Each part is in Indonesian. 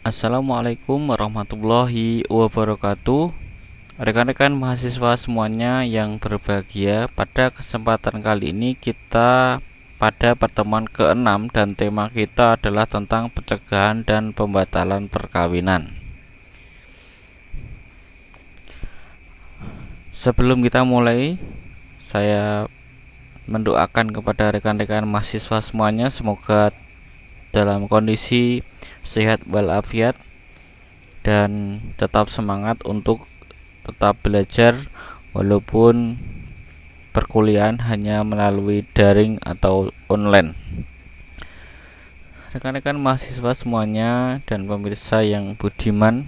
Assalamualaikum warahmatullahi wabarakatuh. Rekan-rekan mahasiswa semuanya yang berbahagia, pada kesempatan kali ini kita pada pertemuan ke-6 dan tema kita adalah tentang pencegahan dan pembatalan perkawinan. Sebelum kita mulai, saya mendoakan kepada rekan-rekan mahasiswa semuanya semoga dalam kondisi sehat walafiat dan tetap semangat untuk tetap belajar walaupun perkuliahan hanya melalui daring atau online. Rekan-rekan mahasiswa semuanya dan pemirsa yang budiman,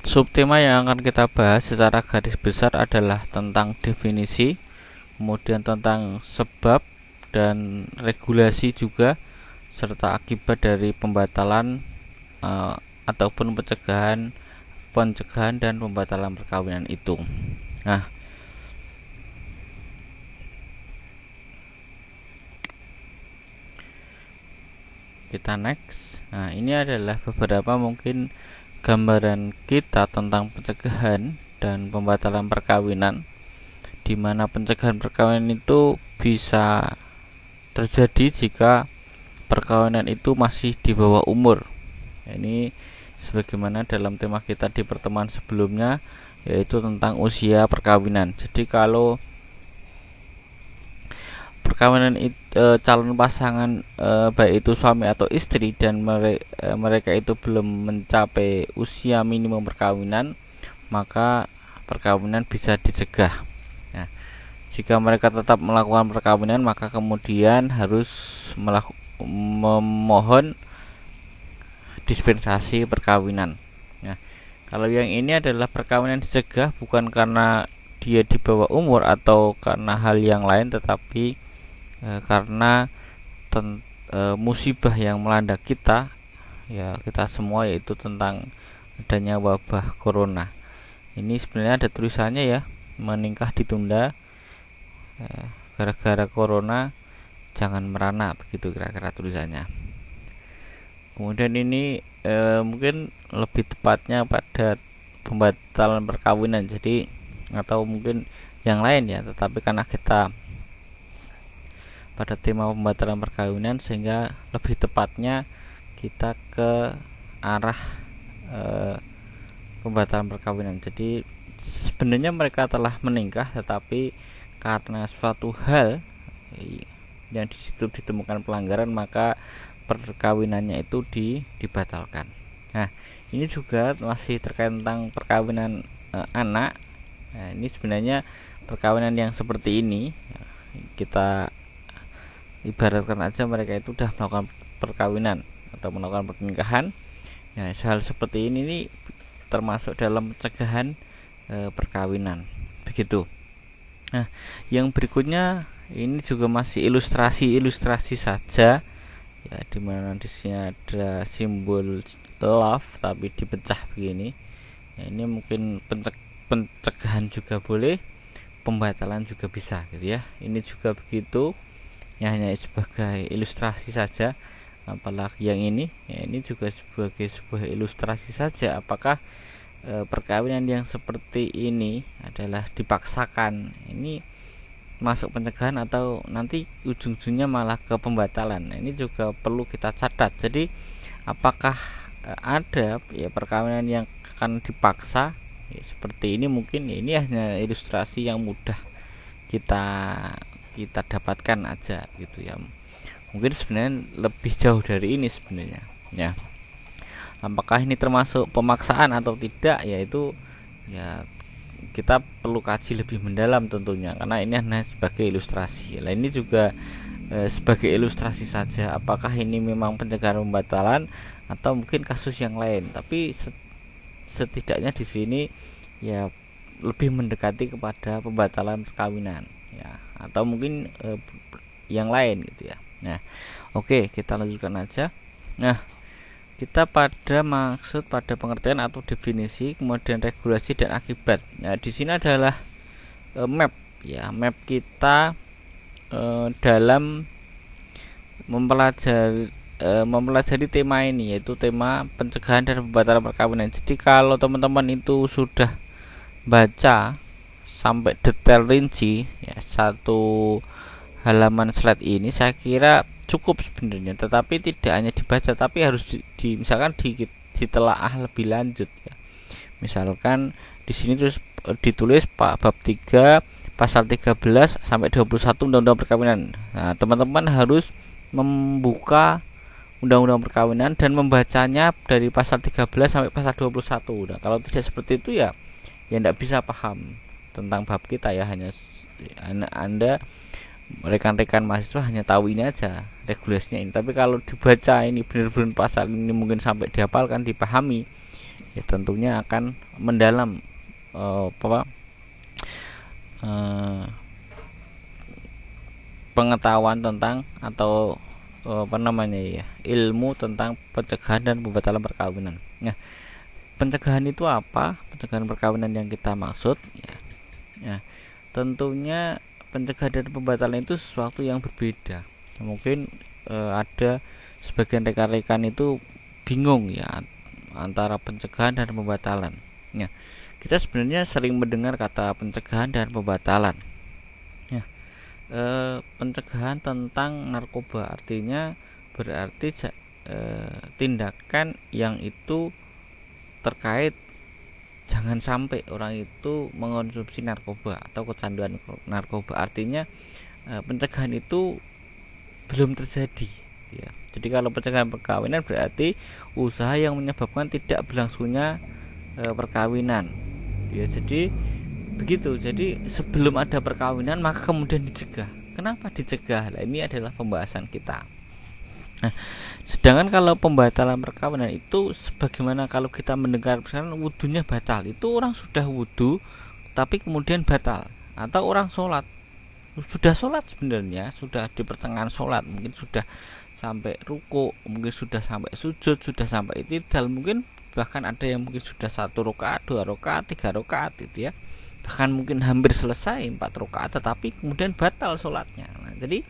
subtema yang akan kita bahas secara garis besar adalah tentang definisi, kemudian tentang sebab dan regulasi juga, serta akibat dari pembatalan ataupun pencegahan dan pembatalan perkawinan itu. Nah, kita next. Nah, ini adalah beberapa mungkin gambaran kita tentang pencegahan dan pembatalan perkawinan, di mana pencegahan perkawinan itu bisa terjadi jika perkawinan itu masih di bawah umur. Ini sebagaimana dalam tema kita di pertemuan sebelumnya, yaitu tentang usia perkawinan. Jadi kalau perkawinan calon pasangan baik itu suami atau istri dan mereka itu belum mencapai usia minimum perkawinan, maka perkawinan bisa dicegah. Nah, jika mereka tetap melakukan perkawinan, maka kemudian harus memohon dispensasi perkawinan. Nah, kalau yang ini adalah perkawinan dicegah bukan karena dia di bawah umur atau karena hal yang lain, tetapi karena musibah yang melanda kita, ya kita semua, yaitu tentang adanya wabah corona. Ini sebenarnya ada tulisannya ya, menikah ditunda gara-gara corona, jangan merana, begitu kira-kira tulisannya. Kemudian ini mungkin lebih tepatnya pada pembatalan perkawinan, jadi atau mungkin yang lain ya, tetapi karena kita pada tema pembatalan perkawinan sehingga lebih tepatnya kita ke arah pembatalan perkawinan. Jadi sebenarnya mereka telah menikah, tetapi karena suatu hal yang di situ ditemukan pelanggaran, maka perkawinannya itu dibatalkan. Nah, ini juga masih terkait tentang perkawinan anak. Nah, ini sebenarnya perkawinan yang seperti ini, kita ibaratkan aja mereka itu sudah melakukan perkawinan atau melakukan pernikahan. Nah, hal seperti ini nih termasuk dalam pencegahan perkawinan, begitu. Nah, yang berikutnya ini juga masih ilustrasi saja ya, dimana di sini ada simbol love tapi dipecah begini. Nah, ini mungkin pencegahan juga boleh, pembatalan juga bisa gitu ya. Ini juga begitu. Ya, hanya sebagai ilustrasi saja. Apalagi yang ini, ya, ini juga sebagai sebuah ilustrasi saja. Apakah perkawinan yang seperti ini adalah dipaksakan, ini masuk pencegahan atau nanti ujung-ujungnya malah ke pembatalan? Nah, ini juga perlu kita catat. Jadi apakah ada ya perkawinan yang akan dipaksa ya, seperti ini? Mungkin ya, ini hanya ilustrasi yang mudah kita dapatkan aja gitu ya. Mungkin sebenarnya lebih jauh dari ini sebenarnya ya. Apakah ini termasuk pemaksaan atau tidak, yaitu ya kita perlu kaji lebih mendalam tentunya, karena ini hanya sebagai ilustrasi. Nah, ini juga sebagai ilustrasi saja. Apakah ini memang pencegahan pembatalan atau mungkin kasus yang lain? Tapi setidaknya di sini ya lebih mendekati kepada pembatalan perkawinan ya, atau mungkin yang lain gitu ya. Nah, oke, kita lanjutkan aja. Nah, kita pada pengertian atau definisi, kemudian regulasi dan akibat. Nah, di sini adalah map ya, map kita dalam mempelajari mempelajari tema ini, yaitu tema pencegahan dan pembatalan perkawinan. Jadi kalau teman-teman itu sudah baca sampai detail rinci ya, satu halaman slide ini saya kira cukup sebenarnya, tetapi tidak hanya dibaca tapi harus misalkan ditelaah lebih lanjut ya. Misalkan di sini terus ditulis bab 3 pasal 13 sampai 21 Undang-Undang Perkawinan. Nah, teman-teman harus membuka Undang-Undang Perkawinan dan membacanya dari pasal 13 sampai pasal 21. Nah, kalau tidak seperti itu ya tidak bisa paham tentang bab kita ya. Hanya Anda rekan-rekan mahasiswa hanya tahu ini aja regulasinya ini, tapi kalau dibaca ini benar-benar pasal ini mungkin sampai dihafalkan, dipahami ya, tentunya akan mendalam pengetahuan tentang atau ilmu tentang pencegahan dan pembatalan perkawinan. Nah, pencegahan itu apa? Pencegahan perkawinan yang kita maksud ya, tentunya pencegahan dan pembatalan itu sesuatu yang berbeda. Mungkin ada sebagian rekan-rekan itu bingung ya antara pencegahan dan pembatalan. Ya, kita sebenarnya sering mendengar kata pencegahan dan pembatalan. Ya, pencegahan tentang narkoba artinya berarti tindakan yang itu terkait jangan sampai orang itu mengonsumsi narkoba atau kecanduan narkoba. Artinya pencegahan itu belum terjadi ya. Jadi kalau pencegahan perkawinan berarti usaha yang menyebabkan tidak berlangsungnya perkawinan ya. Jadi begitu. Jadi sebelum ada perkawinan maka kemudian dicegah. Kenapa dicegah? Nah, ini adalah pembahasan kita. Nah, sedangkan kalau pembatalan perkawinan itu sebagaimana kalau kita mendengar misalkan wudunya batal, itu orang sudah wudu tapi kemudian batal, atau orang sholat sudah sholat sebenarnya sudah di pertengahan sholat, mungkin sudah sampai ruku, mungkin sudah sampai sujud, sudah sampai i'tidal, mungkin bahkan ada yang mungkin sudah 1 rakaat, 2 rakaat, 3 rakaat itu ya, bahkan mungkin hampir selesai 4 rakaat tetapi kemudian batal sholatnya. Nah, jadi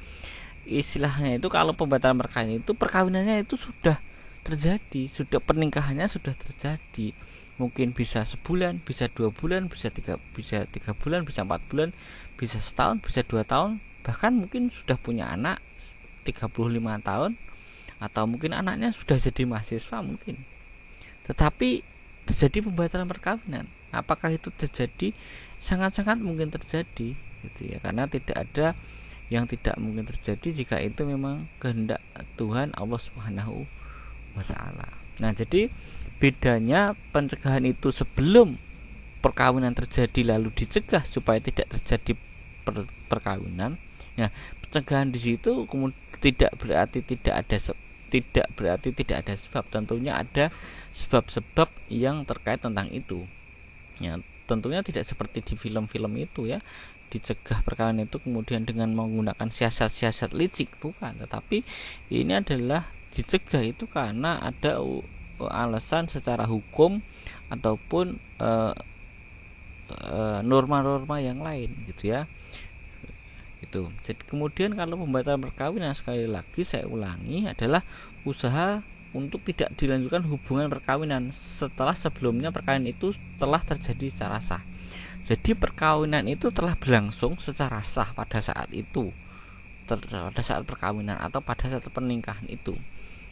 istilahnya itu kalau pembatalan perkawinan itu perkawinannya itu sudah terjadi, sudah pernikahannya sudah terjadi, mungkin bisa sebulan, bisa 2 bulan, bisa 3 bulan, bisa 4 bulan, bisa setahun, bisa 2 tahun, bahkan mungkin sudah punya anak 35 tahun, atau mungkin anaknya sudah jadi mahasiswa mungkin, tetapi terjadi pembatalan perkawinan. Apakah itu terjadi? Sangat-sangat mungkin terjadi gitu ya, karena tidak ada yang tidak mungkin terjadi jika itu memang kehendak Tuhan Allah Subhanahu wa taala. Nah, jadi bedanya pencegahan itu sebelum perkawinan terjadi lalu dicegah supaya tidak terjadi perkawinan. Nah, pencegahan di situ tidak berarti tidak ada sebab. Tentunya ada sebab-sebab yang terkait tentang itu. Ya, tentunya tidak seperti di film-film itu ya, dicegah perkawinan itu kemudian dengan menggunakan siasat-siasat licik, bukan, tetapi ini adalah dicegah itu karena ada alasan secara hukum ataupun norma-norma yang lain gitu ya. Itu. Jadi kemudian kalau pembatalan perkawinan, sekali lagi saya ulangi, adalah usaha untuk tidak dilanjutkan hubungan perkawinan setelah sebelumnya perkawinan itu telah terjadi secara sah. Jadi perkawinan itu telah berlangsung secara sah pada saat itu, pada saat perkawinan atau pada saat pernikahan itu.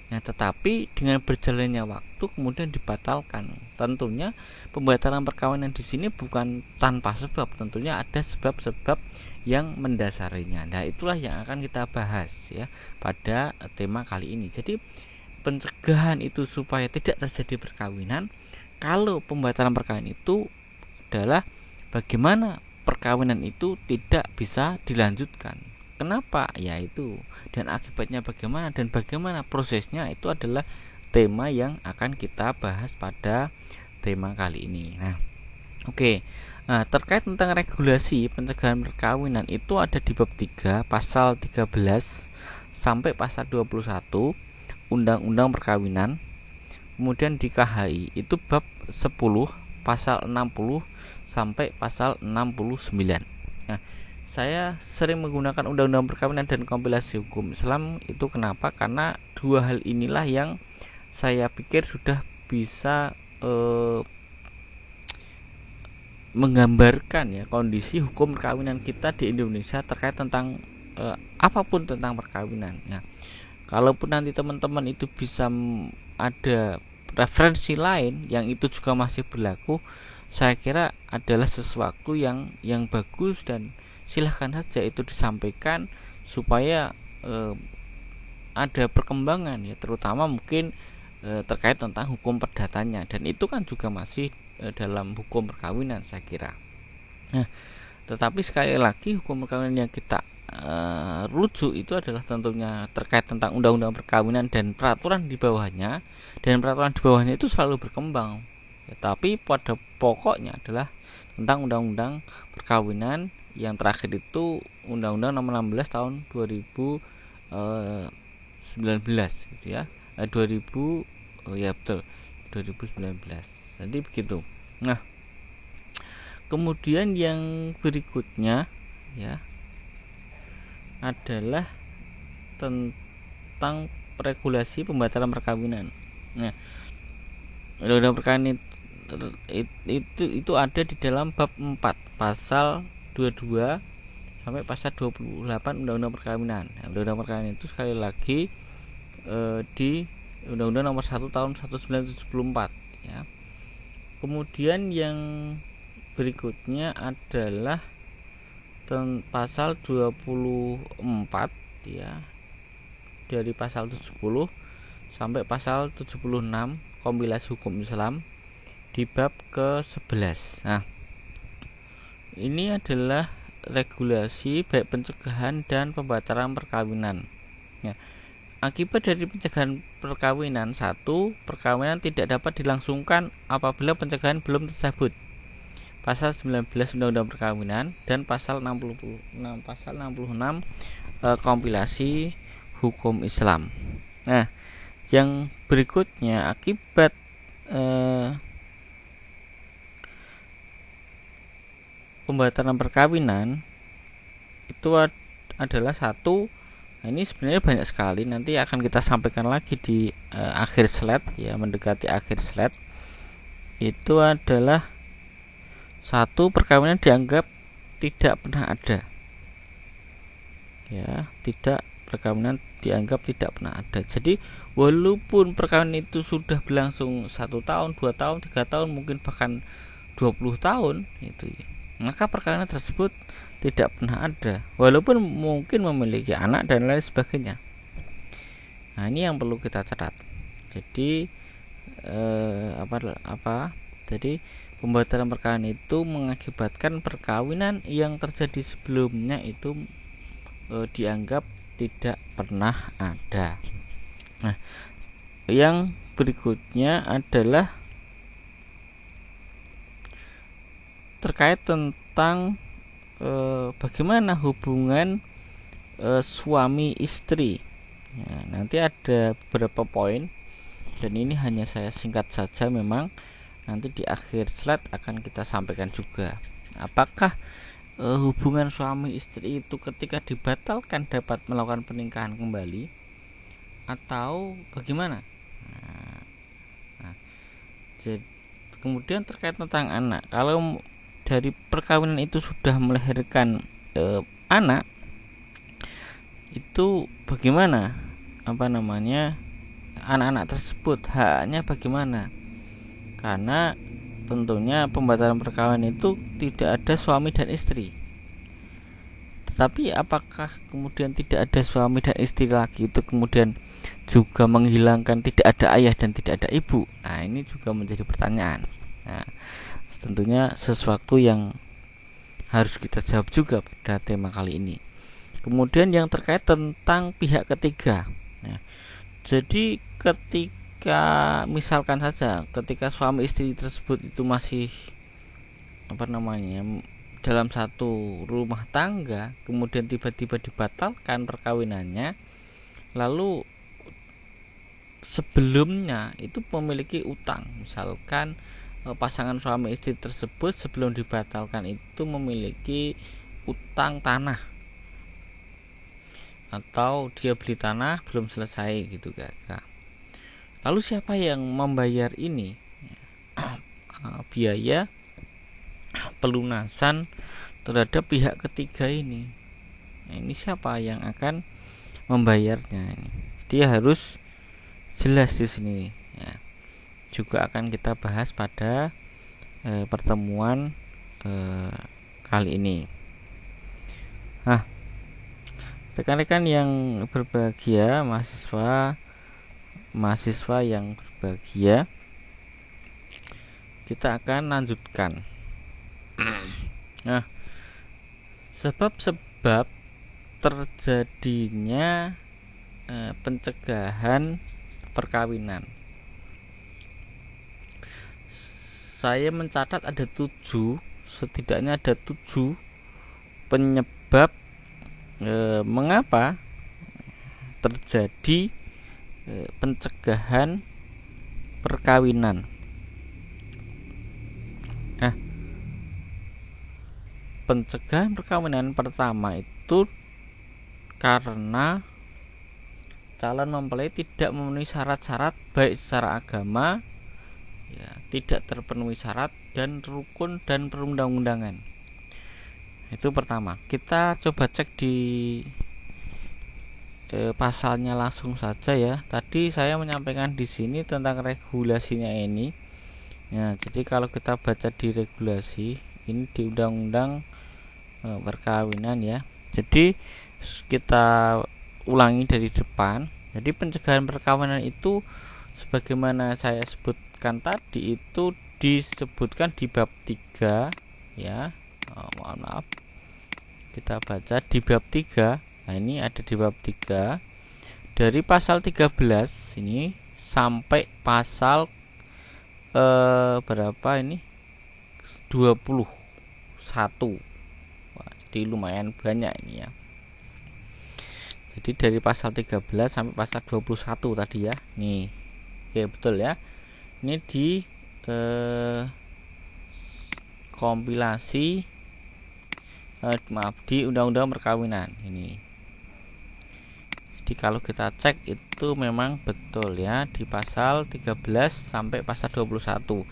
Nah, tetapi dengan berjalannya waktu kemudian dibatalkan. Tentunya pembatalan perkawinan di sini bukan tanpa sebab, tentunya ada sebab-sebab yang mendasarinya. Nah, itulah yang akan kita bahas ya pada tema kali ini. Jadi pencegahan itu supaya tidak terjadi perkawinan. Kalau pembatalan perkawinan itu adalah bagaimana perkawinan itu tidak bisa dilanjutkan. Kenapa? Yaitu dan akibatnya bagaimana dan bagaimana prosesnya, itu adalah tema yang akan kita bahas pada tema kali ini. Nah, oke. Nah, terkait tentang regulasi pencegahan perkawinan itu ada di bab 3 pasal 13 sampai pasal 21 Undang-Undang Perkawinan. Kemudian di KHI itu bab 10 pasal 60 sampai pasal 69. Nah, saya sering menggunakan undang-undang perkawinan dan kompilasi hukum Islam itu kenapa? Karena dua hal inilah yang saya pikir sudah bisa menggambarkan ya kondisi hukum perkawinan kita di Indonesia terkait tentang apapun tentang perkawinan. Nah, kalaupun nanti teman-teman itu bisa ada referensi lain yang itu juga masih berlaku, saya kira adalah sesuatu yang bagus, dan silahkan saja itu disampaikan supaya ada perkembangan ya, terutama mungkin terkait tentang hukum perdatanya, dan itu kan juga masih dalam hukum perkawinan saya kira. Nah, tetapi sekali lagi hukum perkawinan yang kita rujuk itu adalah tentunya terkait tentang undang-undang perkawinan dan peraturan di bawahnya, dan peraturan di bawahnya itu selalu berkembang ya, tapi pada pokoknya adalah tentang undang-undang perkawinan yang terakhir itu Undang-Undang Nomor 16 Tahun 2019 gitu ya. 2000 ya betul 2019. Jadi begitu. Nah, kemudian yang berikutnya ya adalah tentang regulasi pembatalan perkawinan. Nah, undang-undang perkawinan itu ada di dalam bab 4 pasal 22 sampai pasal 28 undang-undang perkawinan. Nah, undang-undang perkawinan itu sekali lagi di Undang-Undang Nomor 1 Tahun 1974 ya. Kemudian yang berikutnya adalah pasal 24 ya, dari pasal 70 sampai pasal 76 kompilasi hukum Islam di bab ke-11. Nah, ini adalah regulasi baik pencegahan dan pembatalan perkawinan ya. Akibat dari pencegahan perkawinan, 1. Perkawinan tidak dapat dilangsungkan apabila pencegahan belum tercabut. Pasal 19 Undang-Undang Perkawinan dan pasal 66 kompilasi hukum Islam. Nah, yang berikutnya akibat pembatalan perkawinan itu adalah 1. Nah, ini sebenarnya banyak sekali, nanti akan kita sampaikan lagi di akhir slide ya, mendekati akhir slide. Itu adalah 1. Perkawinan dianggap tidak pernah ada ya, perkawinan dianggap tidak pernah ada. Jadi walaupun perkawinan itu sudah berlangsung 1 tahun, 2 tahun, 3 tahun, mungkin bahkan 20 tahun itu ya, maka perkawinan tersebut tidak pernah ada, walaupun mungkin memiliki anak dan lain sebagainya. Nah, ini yang perlu kita catat. Jadi Jadi pembatalan perkawinan itu mengakibatkan perkawinan yang terjadi sebelumnya itu dianggap tidak pernah ada. Nah, yang berikutnya adalah terkait tentang bagaimana hubungan suami istri. Ya, nanti ada beberapa poin, dan ini hanya saya singkat saja. Memang nanti di akhir slide akan kita sampaikan juga apakah hubungan suami istri itu ketika dibatalkan dapat melakukan pernikahan kembali atau bagaimana. Kemudian terkait tentang anak, kalau dari perkawinan itu sudah melahirkan anak, itu bagaimana anak-anak tersebut haknya bagaimana? Karena tentunya pembatalan perkawinan itu tidak ada suami dan istri. Tetapi apakah kemudian tidak ada suami dan istri lagi itu kemudian juga menghilangkan tidak ada ayah dan tidak ada ibu? Nah, ini juga menjadi pertanyaan. Nah, tentunya sesuatu yang harus kita jawab juga pada tema kali ini. Kemudian yang terkait tentang pihak ketiga. Nah, jadi ketika misalkan saja ketika suami istri tersebut itu masih dalam satu rumah tangga, kemudian tiba-tiba dibatalkan perkawinannya, lalu sebelumnya itu memiliki utang, misalkan pasangan suami istri tersebut sebelum dibatalkan itu memiliki utang tanah, atau dia beli tanah belum selesai gitu kan. Lalu siapa yang membayar ini? Biaya pelunasan terhadap pihak ketiga ini. Nah, ini siapa yang akan membayarnya? Dia harus jelas di sini. Ya. Juga akan kita bahas pada pertemuan kali ini. Nah, rekan-rekan yang berbahagia, mahasiswa yang berbahagia, kita akan lanjutkan. Nah, sebab-sebab terjadinya pencegahan perkawinan. Saya mencatat setidaknya ada 7 penyebab mengapa terjadi pencegahan perkawinan. Nah, pencegahan perkawinan pertama itu karena calon mempelai tidak memenuhi syarat-syarat baik secara agama, ya, tidak terpenuhi syarat dan rukun dan perundang-undangan. Itu pertama. Kita coba cek di pasalnya langsung saja ya. Tadi saya menyampaikan di sini tentang regulasinya ini. Ya, jadi kalau kita baca di regulasi ini di undang-undang perkawinan ya. Jadi kita ulangi dari depan. Jadi pencegahan perkawinan itu sebagaimana saya sebutkan tadi itu disebutkan di bab 3 ya. Mohon maaf. Kita baca di bab 3. Nah, ini ada di bab 3 dari pasal 13 ini sampai pasal berapa ini? 21. Wah, jadi lumayan banyak ini ya. Jadi dari pasal 13 sampai pasal 21 tadi ya. Nih. Oke, betul ya. Ini di kompilasi di undang-undang perkawinan ini. Jadi kalau kita cek itu memang betul ya di pasal 13 sampai pasal 21.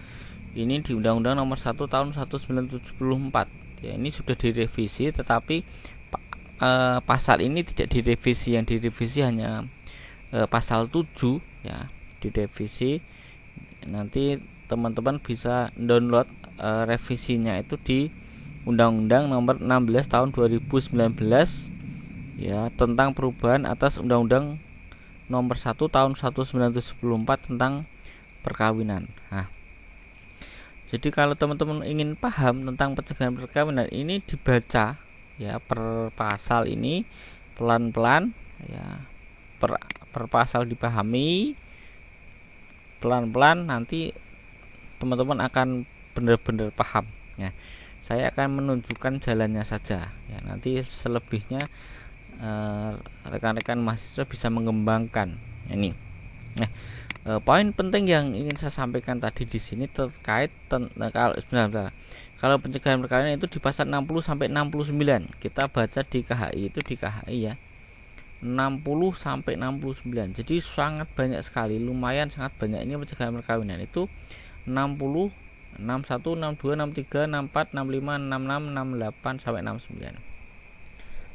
Ini di Undang-Undang Nomor 1 Tahun 1974. Ya, ini sudah direvisi tetapi pasal ini tidak direvisi. Yang direvisi hanya pasal 7 ya, direvisi. Nanti teman-teman bisa download revisinya itu di Undang-Undang Nomor 16 Tahun 2019 ya, tentang perubahan atas Undang-Undang Nomor 1 Tahun 1974 tentang perkawinan. Nah, jadi kalau teman-teman ingin paham tentang pencegahan perkawinan ini dibaca ya per pasal ini pelan-pelan ya, per pasal dipahami pelan-pelan, nanti teman-teman akan benar-benar paham ya. Saya akan menunjukkan jalannya saja ya, nanti selebihnya rekan-rekan mahasiswa bisa mengembangkan ini. Nah, poin penting yang ingin saya sampaikan tadi di sini terkait kalau pencegahan perkawinan itu di pasal 60 sampai 69. Kita baca di KHI itu di KHI ya. 60 sampai 69. Jadi sangat banyak sekali, lumayan sangat banyak ini pencegahan perkawinan itu 60, 61, 62, 63, 64, 65, 66, 68 sampai 69.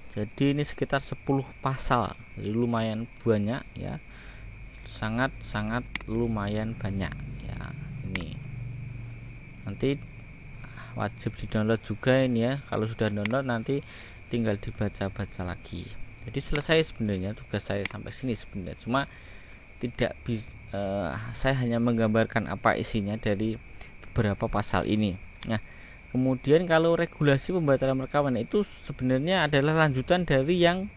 Jadi ini sekitar 10 pasal. Jadi lumayan banyak ya. Sangat lumayan banyak ya. Ini nanti wajib di-download juga ini ya. Kalau sudah download nanti tinggal dibaca-baca lagi. Jadi selesai sebenarnya tugas saya sampai sini sebenarnya. Cuma tidak saya hanya menggambarkan apa isinya dari beberapa pasal ini. Nah, kemudian kalau regulasi pembatalan perkawinan itu sebenarnya adalah lanjutan dari yang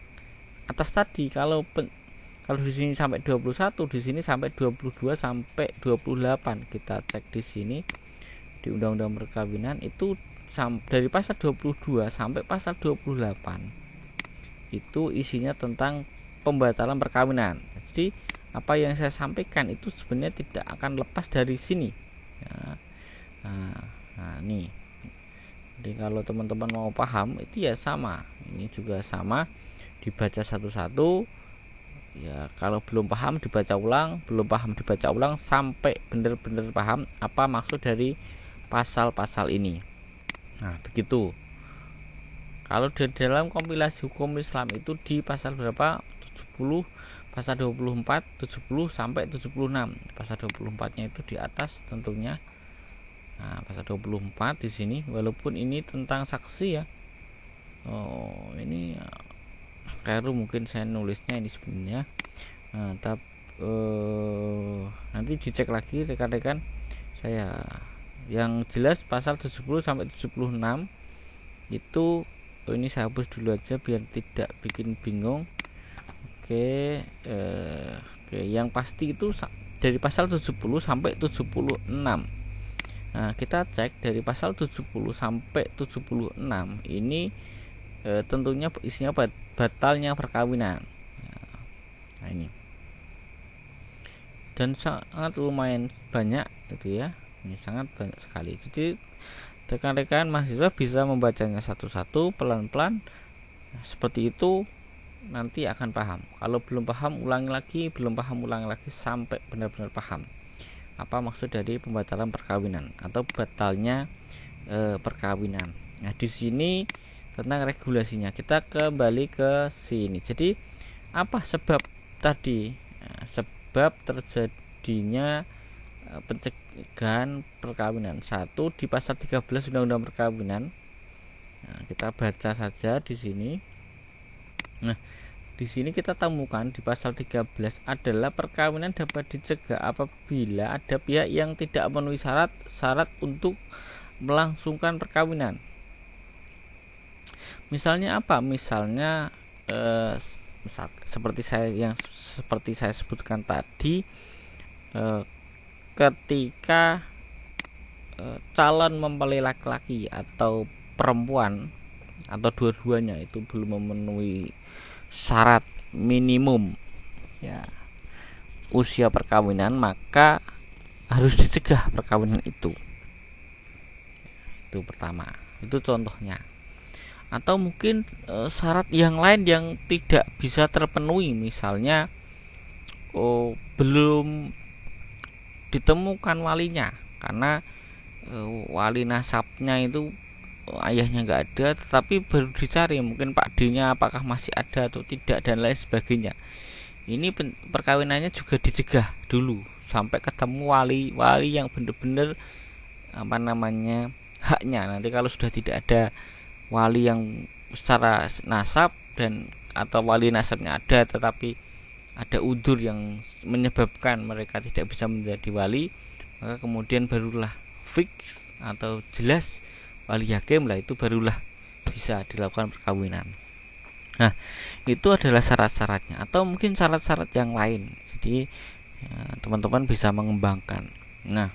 atas tadi. Kalau di sini sampai 21, di sini sampai 22 sampai 28. Kita cek di sini di Undang-Undang Perkawinan itu dari pasal 22 sampai pasal 28. Itu isinya tentang pembatalan perkawinan. Jadi apa yang saya sampaikan itu sebenarnya tidak akan lepas dari sini. Ya. Nah, nih. Jadi kalau teman-teman mau paham itu ya sama, ini juga sama, dibaca satu-satu. Ya kalau belum paham dibaca ulang, belum paham dibaca ulang sampai benar-benar paham apa maksud dari pasal-pasal ini. Nah begitu. Kalau di dalam kompilasi hukum Islam itu di pasal berapa? 70, pasal 24, 70 sampai 76. Pasal 24-nya itu di atas tentunya. Nah, pasal 24 di sini, walaupun ini tentang saksi ya. Oh, ini keliru mungkin saya nulisnya ini sebenarnya. Nah, nanti dicek lagi rekan-rekan. Saya yang jelas pasal 70 sampai 76 itu ini saya hapus dulu aja biar tidak bikin bingung. Oke, yang pasti itu dari pasal 70 sampai 76. Nah, kita cek dari pasal 70 sampai 76 ini tentunya isinya batalnya perkawinan. Nah, ini. Dan sangat lumayan banyak itu ya. Ini sangat banyak sekali. Jadi rekan-rekan mahasiswa bisa membacanya satu-satu pelan-pelan. Seperti itu nanti akan paham. Kalau belum paham ulangi lagi, belum paham ulangi lagi sampai benar-benar paham apa maksud dari pembatalan perkawinan atau batalnya perkawinan. Nah, di sini tentang regulasinya kita kembali ke sini. Jadi apa sebab tadi? Nah, sebab terjadinya pencegahan perkawinan. Satu di pasal 13 Undang-Undang Perkawinan. Nah, kita baca saja di sini. Nah, di sini kita temukan di pasal 13 adalah perkawinan dapat dicegah apabila ada pihak yang tidak memenuhi syarat untuk melangsungkan perkawinan. Misalnya apa? Misalnya seperti saya sebutkan tadi, ketika calon mempelai laki-laki atau perempuan atau dua-duanya itu belum memenuhi syarat minimum ya usia perkawinan, maka harus dicegah perkawinan itu. Itu pertama, itu contohnya. Atau mungkin syarat yang lain yang tidak bisa terpenuhi, misalnya belum ditemukan walinya karena wali nasabnya itu ayahnya nggak ada, tetapi baru dicari mungkin Pak D-nya apakah masih ada atau tidak dan lain sebagainya. Ini perkawinannya juga dicegah dulu sampai ketemu wali yang benar-benar haknya. Nanti kalau sudah tidak ada wali yang secara nasab dan atau wali nasabnya ada tetapi ada udzur yang menyebabkan mereka tidak bisa menjadi wali, maka kemudian barulah fix atau jelas wali hakim lah, itu barulah bisa dilakukan perkawinan. Nah, itu adalah syarat-syaratnya atau mungkin syarat-syarat yang lain. Jadi teman-teman bisa mengembangkan. Nah,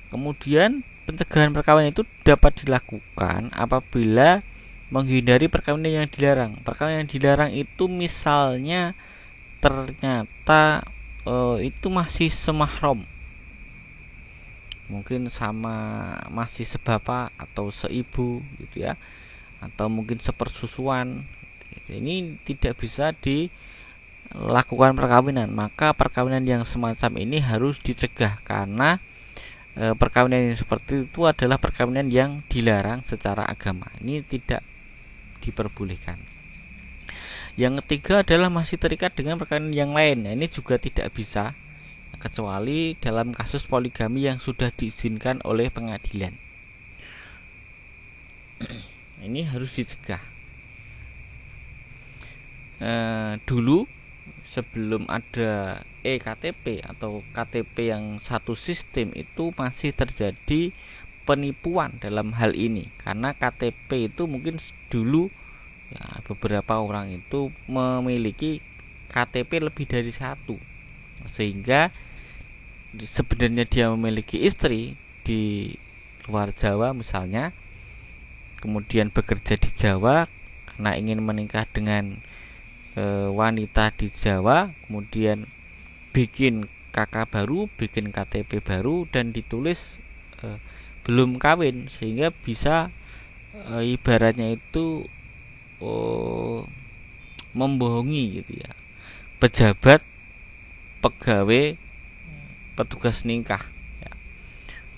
kemudian pencegahan perkawinan itu dapat dilakukan apabila menghindari perkawinan yang dilarang. Perkawinan yang dilarang itu misalnya ternyata itu masih semahram, mungkin sama masih sebapak atau seibu gitu ya, atau mungkin sepersusuan. Ini tidak bisa dilakukan perkawinan, maka perkawinan yang semacam ini harus dicegah karena perkawinan yang seperti itu adalah perkawinan yang dilarang secara agama. Ini tidak diperbolehkan. Yang ketiga adalah masih terikat dengan perkawinan yang lain. Nah, ini juga tidak bisa kecuali dalam kasus poligami yang sudah diizinkan oleh pengadilan. Ini harus dicegah. Dulu sebelum ada eKTP atau KTP yang satu sistem itu masih terjadi penipuan dalam hal ini, karena KTP itu mungkin dulu ya, beberapa orang itu memiliki KTP lebih dari satu, sehingga sebenarnya dia memiliki istri di luar Jawa misalnya, kemudian bekerja di Jawa karena ingin menikah dengan wanita di Jawa, kemudian bikin KK baru, bikin KTP baru dan ditulis belum kawin, sehingga bisa ibaratnya itu membohongi gitu ya, pejabat, pegawai, petugas nikah ya.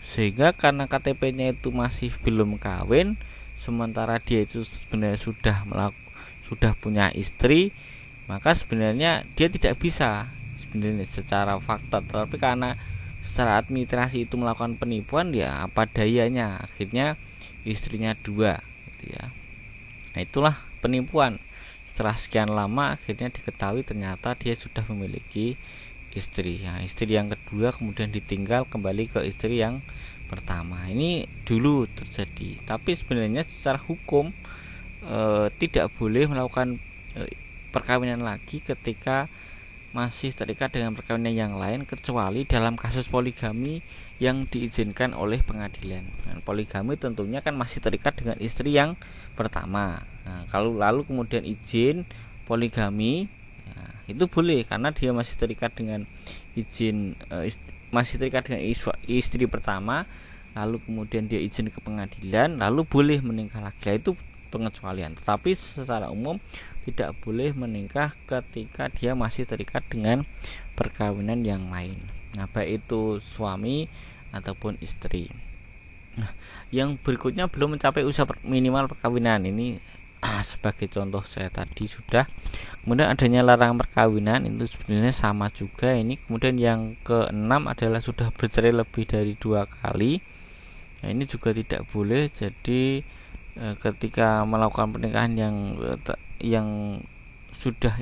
Sehingga karena KTP-nya itu masih belum kawin, sementara dia itu sebenarnya sudah punya istri, maka sebenarnya dia tidak bisa sebenarnya secara fakta, tetapi karena secara administrasi itu melakukan penipuan, ya apa dayanya, akhirnya istrinya dua gitu ya. Nah, itulah penipuan. Setelah sekian lama akhirnya diketahui ternyata dia sudah memiliki istri. Nah, istri yang kedua kemudian ditinggal kembali ke istri yang pertama. Ini dulu terjadi. Tapi sebenarnya secara hukum tidak boleh melakukan perkawinan lagi ketika masih terikat dengan perkawinan yang lain, kecuali dalam kasus poligami yang diizinkan oleh pengadilan. Dan poligami tentunya kan masih terikat dengan istri yang pertama. Nah, kalau lalu kemudian izin poligami, nah, itu boleh karena dia masih terikat dengan izin masih terikat dengan istri pertama, lalu kemudian dia izin ke pengadilan, lalu boleh menikah lagi. Itu pengecualian. Tetapi secara umum tidak boleh menikah ketika dia masih terikat dengan perkawinan yang lain. Nah, baik itu suami ataupun istri. Nah, yang berikutnya belum mencapai usia minimal perkawinan. Ini sebagai contoh saya tadi sudah. Kemudian adanya larangan perkawinan, itu sebenarnya sama juga ini. Kemudian yang keenam adalah sudah bercerai lebih dari 2 kali. Nah, ini juga tidak boleh. Jadi ketika melakukan pernikahan yang sudah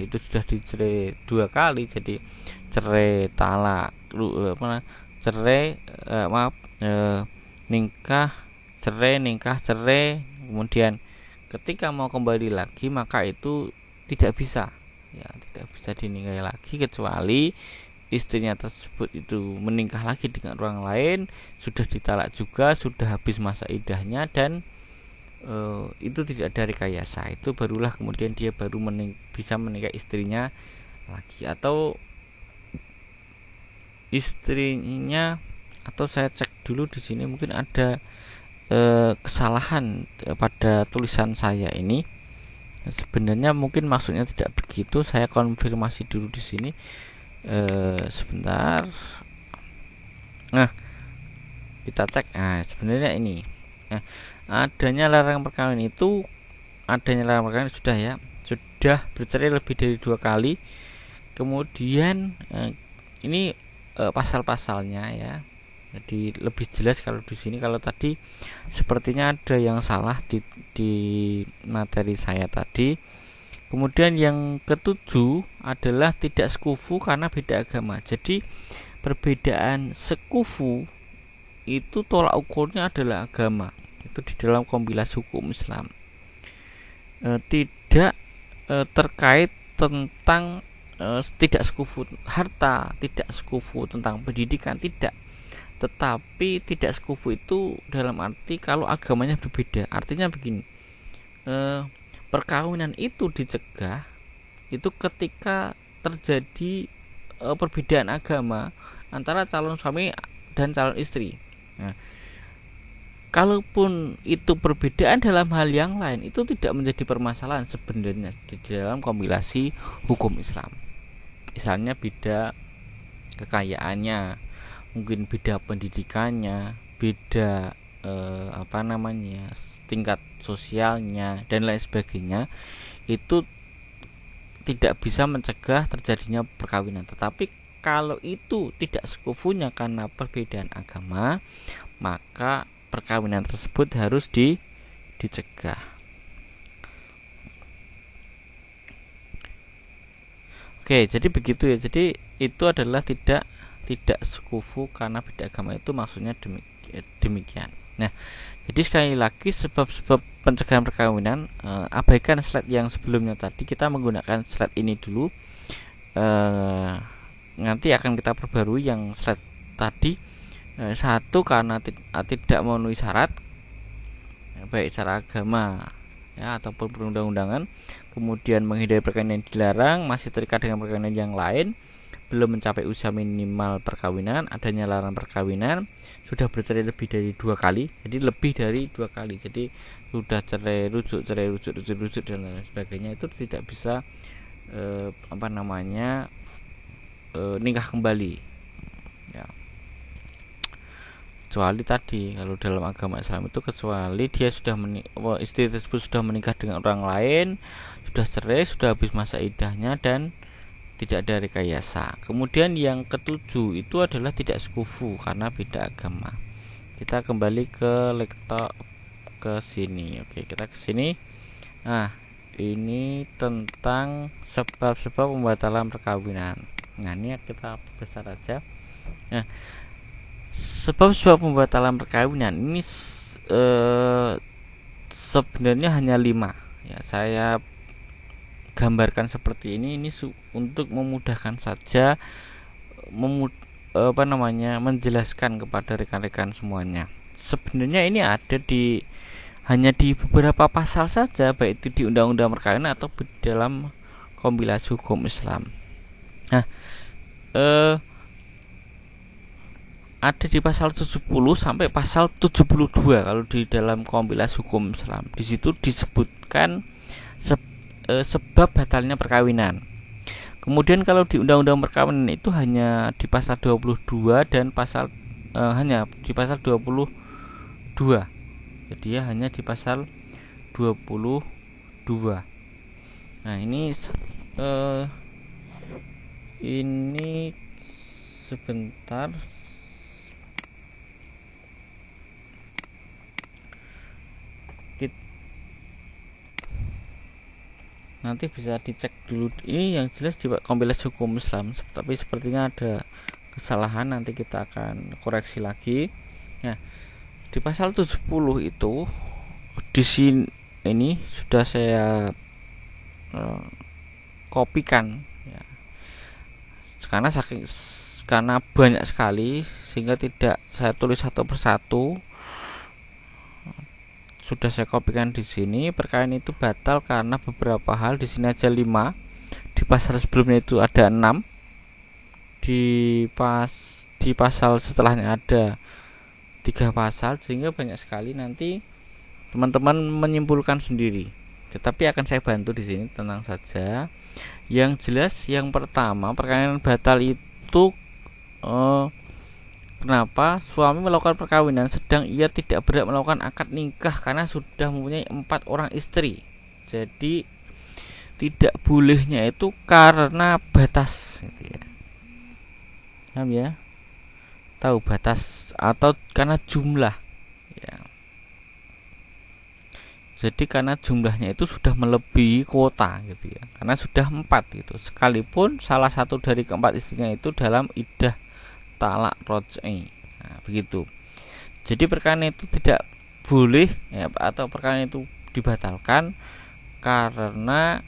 dicerai 2 kali, jadi cerai talak, cerai nikah cerai, kemudian ketika mau kembali lagi maka itu tidak bisa ya, tidak bisa dinikahi lagi kecuali istrinya tersebut itu menikah lagi dengan orang lain, sudah ditalak juga, sudah habis masa iddahnya, dan itu tidak ada rekayasa. Itu barulah kemudian dia baru bisa menikah istrinya lagi, atau istrinya, atau saya cek dulu di sini mungkin ada kesalahan pada tulisan saya ini. Sebenarnya mungkin maksudnya tidak begitu, saya konfirmasi dulu di sini sebentar. Nah, kita cek. Nah, sebenarnya ini adanya larangan perkawinan sudah bercerai lebih dari 2 kali. Kemudian ini pasal-pasalnya ya. Jadi lebih jelas kalau di sini. Kalau tadi sepertinya ada yang salah di materi saya tadi. Kemudian yang ketujuh adalah tidak sekufu karena beda agama. Jadi perbedaan sekufu itu tolak ukurnya adalah agama. Itu di dalam kompilasi hukum Islam. Tidak terkait tentang tidak sekufu harta, tidak sekufu tentang pendidikan, tidak. Tetapi tidak sekufu itu dalam arti kalau agamanya berbeda. Artinya begini, perkawinan itu dicegah itu ketika terjadi perbedaan agama antara calon suami dan calon istri. Nah, kalaupun itu perbedaan dalam hal yang lain, itu tidak menjadi permasalahan sebenarnya di dalam kompilasi hukum Islam. Misalnya beda kekayaannya, mungkin beda pendidikannya, beda tingkat sosialnya dan lain sebagainya, itu tidak bisa mencegah terjadinya perkawinan. Tetapi kalau itu tidak sekufunya karena perbedaan agama, maka perkawinan tersebut harus dicegah. Oke, jadi begitu ya. Jadi itu adalah tidak sekufu karena beda agama, itu maksudnya demikian. Nah, jadi sekali lagi sebab-sebab pencegahan perkawinan, abaikan slide yang sebelumnya tadi, kita menggunakan slide ini dulu. Nanti akan kita perbarui yang slide tadi. Satu, karena tidak memenuhi syarat baik secara agama ya ataupun perundang-undangan, kemudian menghindari perkawinan yang dilarang, masih terikat dengan perkawinan yang lain, belum mencapai usia minimal perkawinan, adanya larangan perkawinan, sudah bercerai lebih dari 2 kali, jadi lebih dari 2 kali, jadi sudah cerai rujuk dan lain sebagainya, itu tidak bisa nikah kembali, ya. Kecuali tadi kalau dalam agama Islam itu kecuali dia sudah istri tersebut sudah menikah dengan orang lain, sudah cerai, sudah habis masa iddahnya dan tidak ada rekayasa. Kemudian yang ketujuh itu adalah tidak sekufu karena beda agama. Kita kembali ke laptop ke sini. Oke, kita ke sini. Nah, ini tentang sebab-sebab pembatalan perkawinan. Nah, ini kita besar aja. Nah, sebab-sebab pembatalan perkawinan ini sebenarnya hanya 5. Ya, saya gambarkan seperti ini untuk memudahkan saja menjelaskan kepada rekan-rekan semuanya. Sebenarnya ini ada hanya di beberapa pasal saja, baik itu di Undang-Undang Perkawinan atau di dalam kompilasi hukum Islam. Nah, ada di pasal 70 sampai pasal 72 kalau di dalam kompilasi hukum Islam. Di situ disebutkan sebab batalnya perkawinan. Kemudian kalau di Undang-Undang Perkawinan itu hanya di pasal 22 dan hanya di pasal 22. Jadi ya hanya di pasal 22. Nah, ini sebentar. Nanti bisa dicek dulu, ini yang jelas di kompilasi hukum Islam, tapi sepertinya ada kesalahan, nanti kita akan koreksi lagi. Nah, di pasal 70 itu di sini ini sudah saya kopikan ya. Karena banyak sekali sehingga tidak saya tulis satu persatu. Sudah saya kopikan di sini. Perkawinan itu batal karena beberapa hal. Di sini aja 5. Di pasal sebelumnya itu ada 6. Di pasal setelahnya ada 3 pasal, sehingga banyak sekali, nanti teman-teman menyimpulkan sendiri. Tetapi akan saya bantu di sini, tenang saja. Yang jelas yang pertama, perkawinan batal itu kenapa suami melakukan perkawinan sedang ia tidak berhak melakukan akad nikah karena sudah mempunyai 4 orang istri. Jadi tidak bolehnya itu karena batas, gitu ya. Paham ya? Tahu batas atau karena jumlah, ya. Jadi karena jumlahnya itu sudah melebihi kuota, gitu ya. Karena sudah 4 gitu. Sekalipun salah satu dari keempat istrinya itu dalam iddah talak roj'i. Nah, begitu. Jadi perkawinan itu tidak boleh ya, atau perkawinan itu dibatalkan karena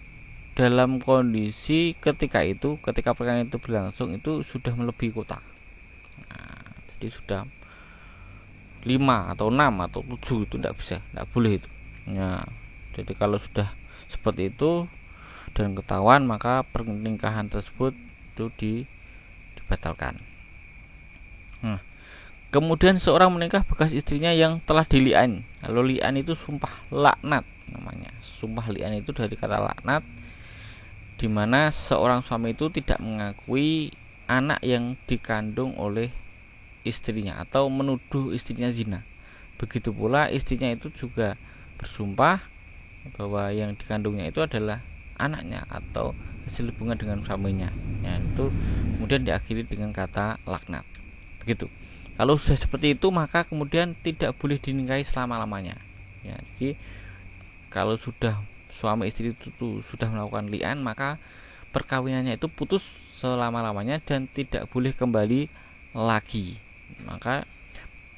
dalam kondisi ketika perkawinan itu berlangsung itu sudah melebihi kuota. Nah, jadi sudah 5 atau 6 atau 7 itu tidak boleh itu. Nah, jadi kalau sudah seperti itu dan ketahuan, maka pernikahan tersebut itu dibatalkan. Nah, kemudian seorang menikah bekas istrinya yang telah dili'an. Kalau li'an itu sumpah laknat namanya. Sumpah li'an itu dari kata laknat, di mana seorang suami itu tidak mengakui anak yang dikandung oleh istrinya atau menuduh istrinya zina. Begitu pula istrinya itu juga bersumpah bahwa yang dikandungnya itu adalah anaknya atau hasil hubungan dengan suaminya. Ya, itu kemudian diakhiri dengan kata laknat. Begitu. Kalau sudah seperti itu, maka kemudian tidak boleh dinikahi selama-lamanya. Ya, jadi kalau sudah suami istri itu sudah melakukan li'an, maka perkawinannya itu putus selama-lamanya dan tidak boleh kembali lagi. Maka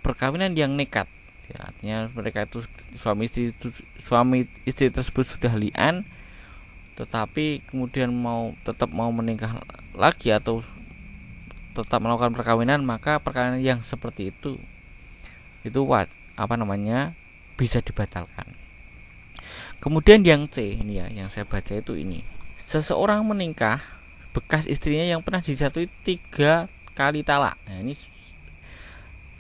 perkawinan yang nekat, ya, artinya mereka itu suami istri tersebut sudah li'an, tetapi kemudian tetap mau menikah lagi atau tetap melakukan perkawinan, maka perkawinan yang seperti itu bisa dibatalkan. Kemudian yang C ini ya, yang saya baca itu ini, seseorang menikah bekas istrinya yang pernah dijatuhi 3 kali talak. Nah, ini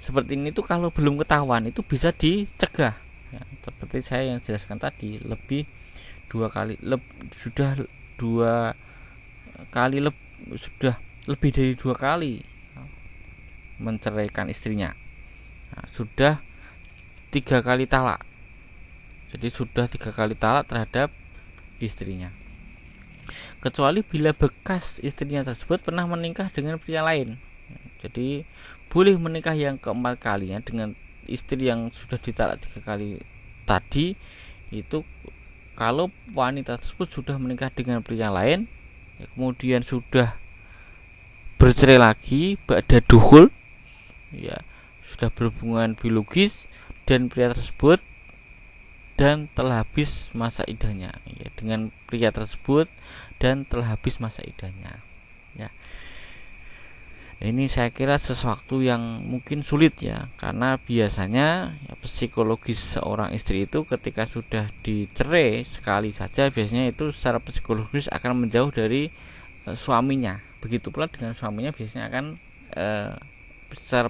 seperti ini tuh kalau belum ketahuan itu bisa dicegah ya, seperti saya yang jelaskan tadi, sudah 2 kali sudah lebih dari 2 kali menceraikan istrinya. Nah, sudah 3 kali talak, jadi sudah 3 kali talak terhadap istrinya, kecuali bila bekas istrinya tersebut pernah menikah dengan pria lain. Jadi boleh menikah yang keempat kalinya dengan istri yang sudah ditalak 3 kali tadi, itu kalau wanita tersebut sudah menikah dengan pria lain ya, kemudian sudah bercerai lagi, ba'da dukhul ya, sudah berhubungan biologis dan pria tersebut dan telah habis masa idahnya ya, dengan pria tersebut dan telah habis masa idahnya ya. Ini saya kira sesuatu yang mungkin sulit ya, karena biasanya ya, psikologis seorang istri itu ketika sudah dicerai sekali saja biasanya itu secara psikologis akan menjauh dari suaminya. Begitu pula dengan suaminya biasanya akan secara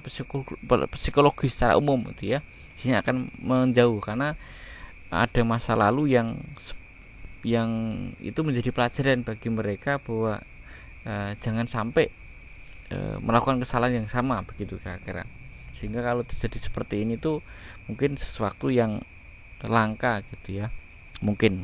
psikologis secara umum itu ya, biasanya akan menjauh karena ada masa lalu yang itu menjadi pelajaran bagi mereka bahwa jangan sampai melakukan kesalahan yang sama, begitu kira-kira. Sehingga kalau terjadi seperti ini tuh mungkin sesuatu yang langka gitu ya, mungkin.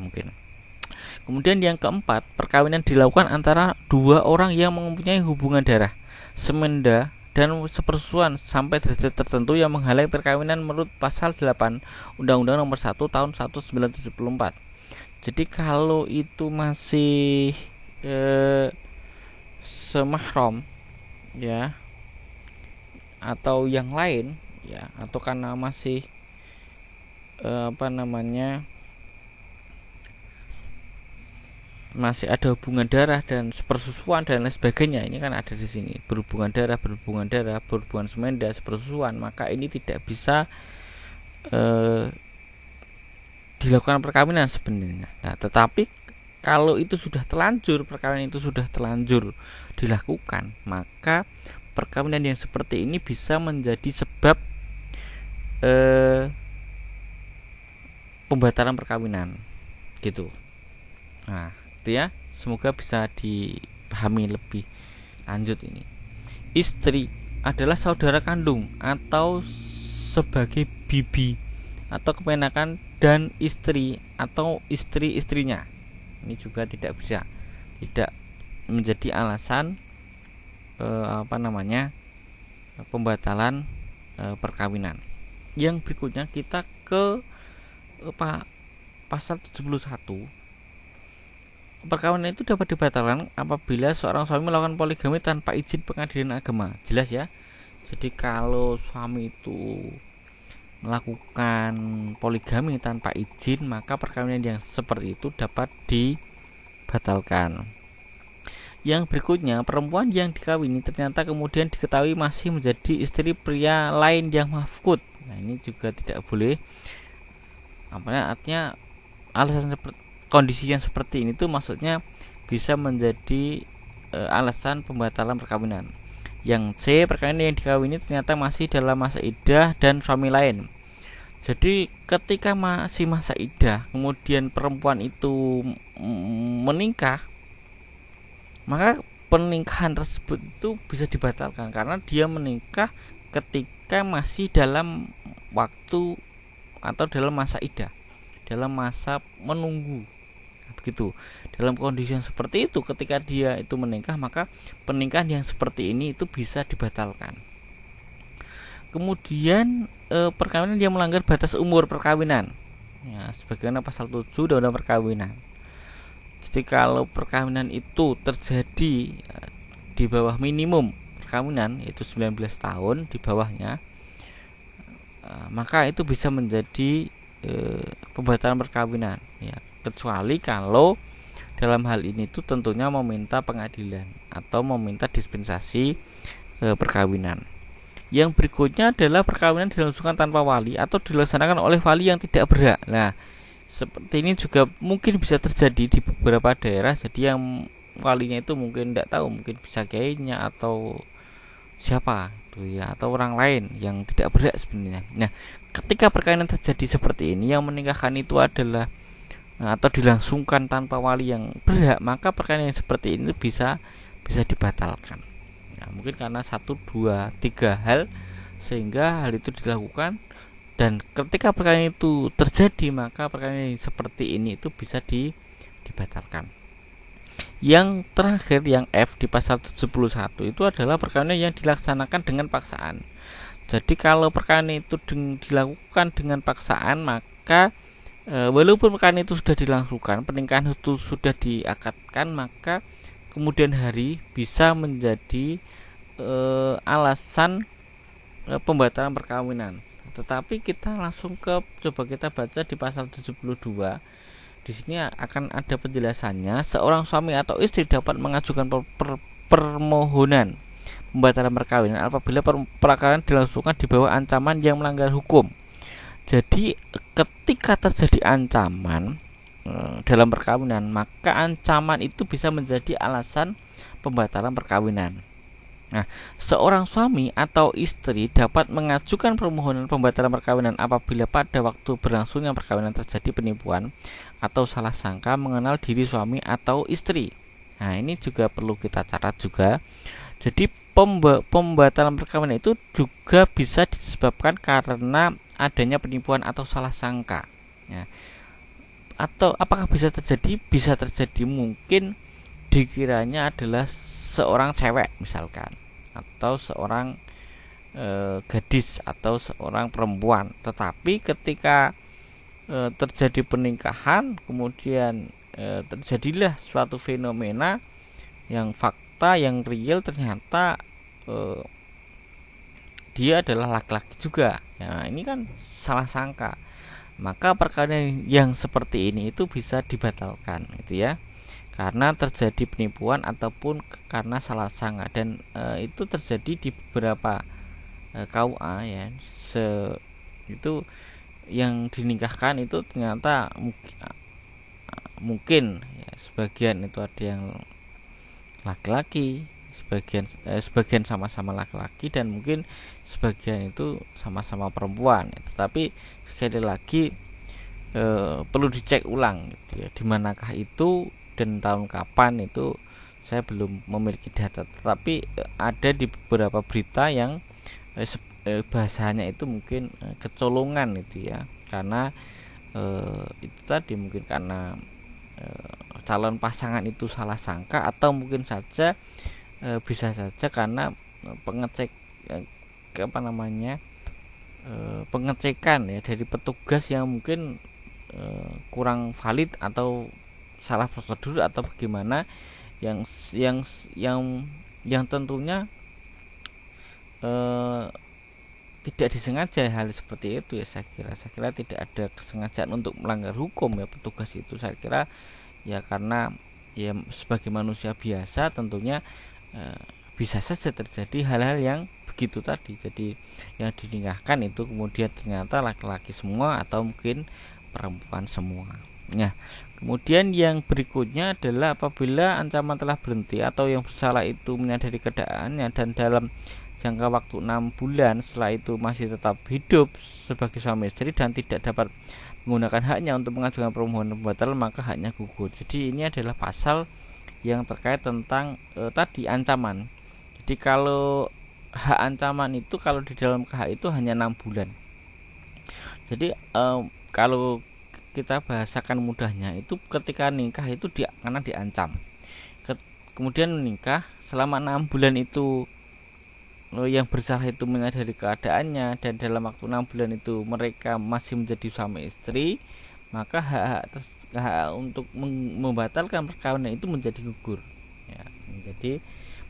Kemudian yang keempat, perkawinan dilakukan antara 2 orang yang mempunyai hubungan darah, semenda dan sepersusuan sampai derajat tertentu yang menghalangi perkawinan menurut pasal 8 Undang-Undang Nomor 1 Tahun 1974. Jadi kalau itu masih semahram ya, atau yang lain ya, atau karena masih masih ada hubungan darah dan sepersusuan dan lain sebagainya, ini kan ada di sini berhubungan darah, berhubungan semenda, sepersusuan, maka ini tidak bisa dilakukan perkawinan sebenarnya. Nah, tetapi kalau itu sudah terlanjur, perkawinan itu sudah terlanjur dilakukan, maka perkawinan yang seperti ini bisa menjadi sebab pembatalan perkawinan gitu. Nah, itu ya, semoga bisa dipahami lebih lanjut ini. Istri adalah saudara kandung atau sebagai bibi atau keponakan dan istri atau istri-istrinya. Ini juga tidak menjadi alasan pembatalan perkawinan. Yang berikutnya kita ke pasal 71. Perkawinan itu dapat dibatalkan apabila seorang suami melakukan poligami tanpa izin pengadilan agama. Jelas ya. Jadi kalau suami itu melakukan poligami tanpa izin, maka perkawinan yang seperti itu dapat dibatalkan. Yang berikutnya, perempuan yang dikawini ternyata kemudian diketahui masih menjadi istri pria lain yang mafqud. Nah, ini juga tidak boleh. Artinya alasan kondisi yang seperti ini tuh maksudnya bisa menjadi alasan pembatalan perkawinan. Yang C, perkawinan yang dikawini ternyata masih dalam masa iddah dan suami lain. Jadi ketika masih masa iddah kemudian perempuan itu menikah, maka pernikahan tersebut itu bisa dibatalkan karena dia menikah ketika masih dalam waktu atau dalam masa iddah, dalam masa menunggu. Begitu. Dalam kondisi yang seperti itu, ketika dia itu menikah, maka pernikahan yang seperti ini itu bisa dibatalkan. Kemudian perkawinan yang melanggar batas umur perkawinan ya, sebagaimana pasal 7 Undang-Undang Perkawinan. Jadi kalau perkawinan itu terjadi di bawah minimum perkawinan, yaitu 19 tahun di bawahnya, maka itu bisa menjadi pembatalan perkawinan ya, kecuali kalau dalam hal ini itu tentunya meminta pengadilan atau meminta dispensasi perkawinan. Yang berikutnya adalah perkawinan dilangsungkan tanpa wali atau dilaksanakan oleh wali yang tidak berhak. Nah, seperti ini juga mungkin bisa terjadi di beberapa daerah. Jadi yang walinya itu mungkin tidak tahu, mungkin bisa kiainya atau siapa tuh ya, atau orang lain yang tidak berhak sebenarnya. Nah, ketika perkawinan terjadi seperti ini, yang menikahkan itu adalah atau dilangsungkan tanpa wali yang berhak, maka perkawinan yang seperti ini bisa dibatalkan. Nah, mungkin karena 1, 2, 3 hal sehingga hal itu dilakukan, dan ketika perkawinan itu terjadi maka perkawinan seperti ini itu bisa dibatalkan. Yang terakhir, yang F di pasal 71 itu adalah perkawinan yang dilaksanakan dengan paksaan. Jadi kalau perkawinan itu dilakukan dengan paksaan, maka walaupun perkawinan itu sudah dilangsungkan, pernikahan itu sudah diakadkan, maka kemudian hari bisa menjadi alasan pembatalan perkawinan. Tetapi kita langsung coba kita baca di pasal 72. Di sini akan ada penjelasannya. Seorang suami atau istri dapat mengajukan permohonan pembatalan perkawinan apabila perkawinan dilangsungkan di bawah ancaman yang melanggar hukum. Jadi ketika terjadi ancaman dalam perkawinan, maka ancaman itu bisa menjadi alasan pembatalan perkawinan. Nah, seorang suami atau istri dapat mengajukan permohonan pembatalan perkawinan apabila pada waktu berlangsungnya perkawinan terjadi penipuan atau salah sangka mengenal diri suami atau istri. Nah, ini juga perlu kita catat juga. Jadi pembatalan perkawinan itu juga bisa disebabkan karena adanya penipuan atau salah sangka. Ya. Atau apakah bisa terjadi? Bisa terjadi, mungkin dikiranya adalah seorang cewek misalkan, atau seorang gadis atau seorang perempuan, tetapi ketika terjadi pernikahan kemudian terjadilah suatu fenomena yang fakta, yang real, ternyata dia adalah laki-laki juga. Ya, ini kan salah sangka. Maka perkawinan yang seperti ini itu bisa dibatalkan, gitu ya. Karena terjadi penipuan ataupun karena salah sangka, dan itu terjadi di beberapa KUA ya. Itu yang dinikahkan itu ternyata mungkin ya, sebagian itu ada yang laki-laki, sebagian sama-sama laki-laki, dan mungkin sebagian itu sama-sama perempuan ya. Tetapi sekali lagi perlu dicek ulang gitu ya, dimanakah itu dan tahun kapan itu saya belum memiliki data, tetapi ada di beberapa berita yang bahasanya itu mungkin kecolongan itu ya, karena itu tadi mungkin karena calon pasangan itu salah sangka, atau mungkin saja bisa saja karena pengecekan ya dari petugas yang mungkin kurang valid atau salah prosedur atau bagaimana, yang tentunya tidak disengaja hal seperti itu ya. Saya kira tidak ada kesengajaan untuk melanggar hukum ya petugas itu. Saya kira ya karena ya sebagai manusia biasa tentunya bisa saja terjadi hal-hal yang begitu tadi. Jadi yang dinikahkan itu kemudian ternyata laki-laki semua atau mungkin perempuan semua. Nah, kemudian yang berikutnya adalah apabila ancaman telah berhenti atau yang bersalah itu menyadari keadaannya dan dalam jangka waktu 6 bulan setelah itu masih tetap hidup sebagai suami istri dan tidak dapat menggunakan haknya untuk mengajukan permohonan pembatalan, maka haknya gugur. Jadi ini adalah pasal yang terkait tentang tadi ancaman. Jadi kalau hak ancaman itu kalau di dalam KH itu hanya 6 bulan. Jadi kalau kita bahasakan mudahnya itu ketika nikah itu karena diancam. Kemudian menikah selama 6 bulan itu yang bersalah itu menyadari keadaannya dan dalam waktu 6 bulan itu mereka masih menjadi suami istri, maka hak untuk membatalkan perkawinan itu menjadi gugur ya,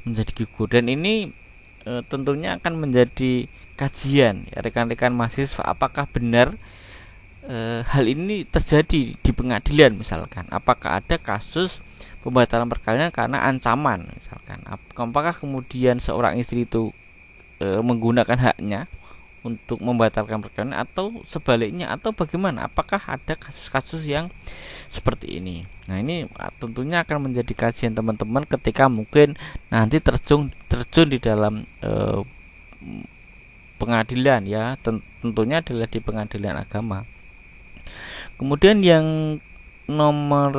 menjadi gugur. Dan ini tentunya akan menjadi kajian ya, rekan-rekan mahasiswa, apakah benar hal ini terjadi di pengadilan misalkan, apakah ada kasus pembatalan perkawinan karena ancaman misalkan, apakah kemudian seorang istri itu menggunakan haknya untuk membatalkan perkawinan atau sebaliknya, atau bagaimana? Apakah ada kasus-kasus yang seperti ini? Nah, ini tentunya akan menjadi kajian teman-teman ketika mungkin nanti terjun di dalam pengadilan ya, tentunya adalah di pengadilan agama. Kemudian yang nomor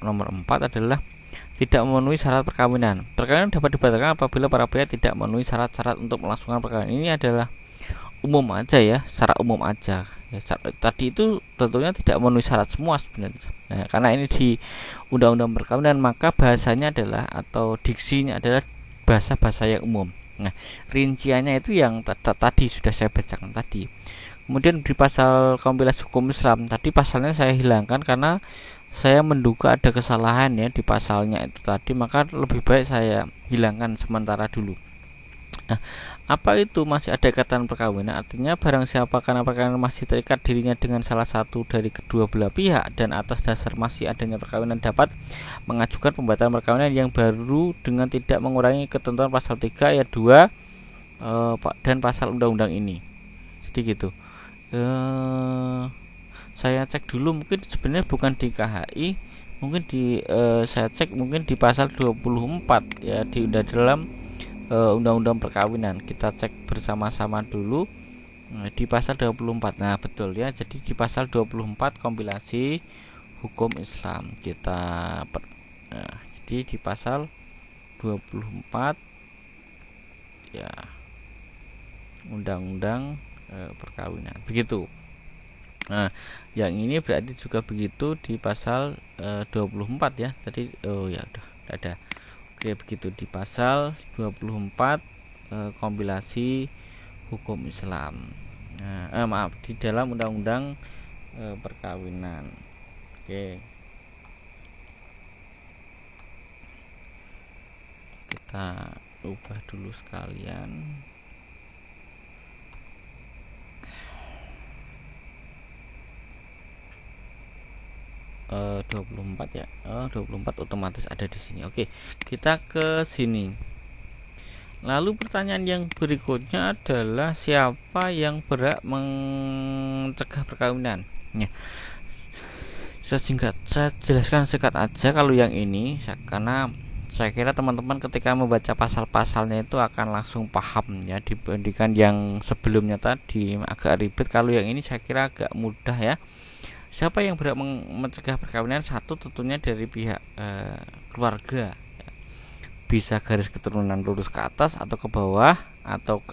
nomor 4 adalah tidak memenuhi syarat perkawinan. Perkawinan dapat dibatalkan apabila para pihak tidak memenuhi syarat-syarat untuk melangsungkan perkawinan. Ini adalah umum aja ya, secara umum aja. Ya, tadi itu tentunya tidak memenuhi syarat semua sebenarnya. Nah, karena ini di Undang-Undang Perkawinan, maka bahasanya adalah atau diksinya adalah bahasa-bahasa yang umum. Nah, rinciannya itu yang tadi sudah saya bacakan tadi. Kemudian di pasal kompilasi hukum Islam, tadi pasalnya saya hilangkan karena saya menduga ada kesalahan ya di pasalnya itu tadi, maka lebih baik saya hilangkan sementara dulu. Nah, apa itu masih ada ikatan perkawinan? Artinya barang siapa karena perkawinan masih terikat dirinya dengan salah satu dari kedua belah pihak dan atas dasar masih adanya perkawinan dapat mengajukan pembatalan perkawinan yang baru dengan tidak mengurangi ketentuan pasal 3 ayat 2 dan pasal undang-undang ini. Jadi gitu. Saya cek dulu, mungkin sebenarnya bukan di KHI, mungkin di saya cek mungkin di pasal 24 ya, di dalam undang-undang perkawinan. Kita cek bersama-sama dulu di pasal 24. Nah, betul ya. Jadi di pasal 24 kompilasi hukum Islam kita jadi di pasal 24 ya, undang-undang perkawinan. Begitu. Nah, yang ini berarti juga begitu di pasal 24 ya. Tadi ya udah ada. Oke, begitu di pasal 24 kompilasi hukum Islam. Maaf, di dalam undang-undang perkawinan. Oke. Kita ubah dulu sekalian. 24 ya. 24 otomatis ada di sini. Oke, kita ke sini. Lalu pertanyaan yang berikutnya adalah siapa yang berhak mencegah perkawinan? Ya. Saya jelaskan singkat aja kalau yang ini, karena saya kira teman-teman ketika membaca pasal-pasalnya itu akan langsung paham ya, dibandingkan yang sebelumnya tadi agak ribet. Kalau yang ini saya kira agak mudah ya. Siapa yang berhak mencegah perkawinan? Satu, tentunya dari pihak keluarga, bisa garis keturunan lurus ke atas atau ke bawah, atau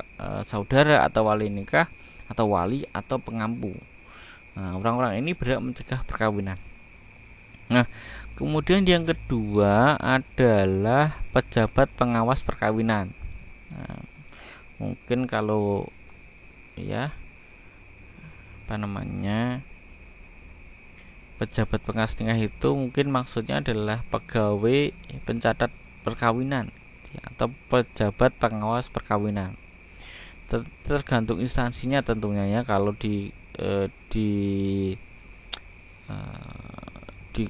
saudara atau wali nikah atau wali atau pengampu. Nah, orang-orang ini berhak mencegah perkawinan. Nah, kemudian yang kedua adalah pejabat pengawas perkawinan. Nah, mungkin kalau ya pejabat pengawas nikah itu mungkin maksudnya adalah pegawai pencatat perkawinan ya, atau pejabat pengawas perkawinan. Tergantung instansinya tentunya ya. Kalau di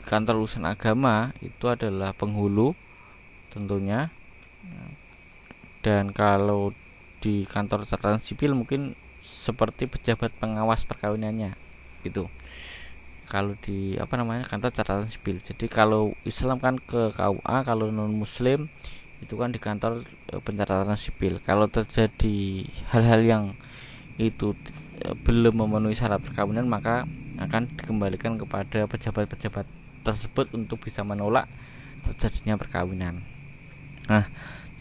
kantor urusan agama itu adalah penghulu tentunya, dan kalau di kantor catatan sipil mungkin seperti pejabat pengawas perkawinannya gitu. Kalau di kantor catatan sipil. Jadi kalau Islam kan ke KUA, kalau non muslim itu kan di kantor pencatatan sipil. Kalau terjadi hal-hal yang itu belum memenuhi syarat perkawinan, maka akan dikembalikan kepada pejabat-pejabat tersebut untuk bisa menolak terjadinya perkawinan. Nah,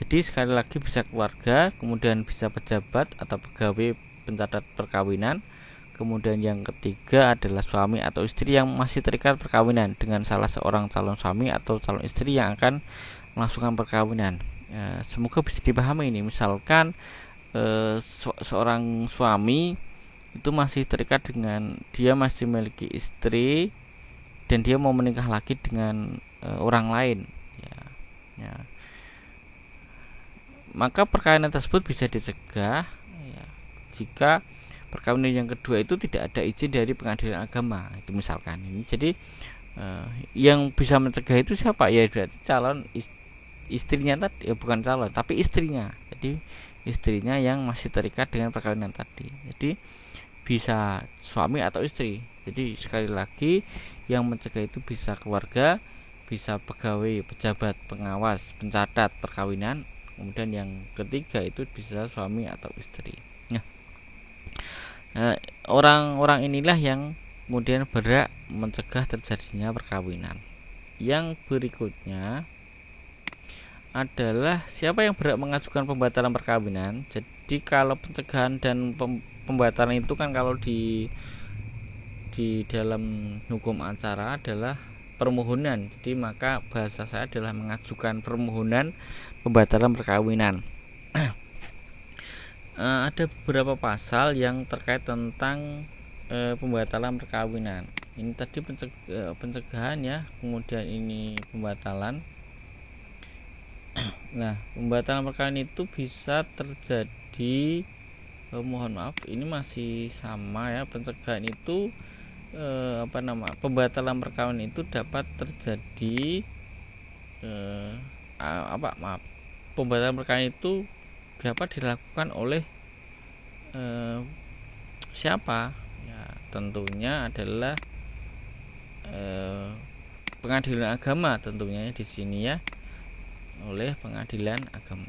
jadi sekali lagi bisa keluarga, kemudian bisa pejabat atau pegawai pencatat perkawinan. Kemudian yang ketiga adalah suami atau istri yang masih terikat perkawinan dengan salah seorang calon suami atau calon istri yang akan melangsungkan perkawinan. Semoga bisa dipahami ini. Misalkan seorang suami itu masih terikat dengan, dia masih memiliki istri dan dia mau menikah lagi dengan orang lain ya. Maka perkawinan tersebut bisa dicegah ya, jika perkawinan yang kedua itu tidak ada izin dari pengadilan agama. Itu misalkan ini. Jadi yang bisa mencegah itu siapa? Ya berarti calon istrinya tadi, ya bukan calon tapi istrinya. Jadi istrinya yang masih terikat dengan perkawinan tadi. Jadi bisa suami atau istri. Jadi sekali lagi yang mencegah itu bisa keluarga, bisa pegawai, pejabat, pengawas, pencatat perkawinan, kemudian yang ketiga itu bisa suami atau istri. Nah, orang-orang inilah yang kemudian berhak mencegah terjadinya perkawinan. Yang berikutnya adalah siapa yang berhak mengajukan pembatalan perkawinan. Jadi kalau pencegahan dan pembatalan itu kan kalau di dalam hukum acara adalah permohonan. Jadi maka bahasa saya adalah mengajukan permohonan pembatalan perkawinan. Ada beberapa pasal yang terkait tentang pembatalan perkawinan. Ini tadi pencegahan ya, kemudian ini pembatalan. Nah, pembatalan perkawinan itu bisa terjadi, mohon maaf, ini masih sama ya. Pencegahan itu pembatalan perkawinan itu dapat terjadi pembatalan perkawinan itu dapat dilakukan oleh siapa? Ya, tentunya adalah pengadilan agama, tentunya di sini ya, oleh pengadilan agama.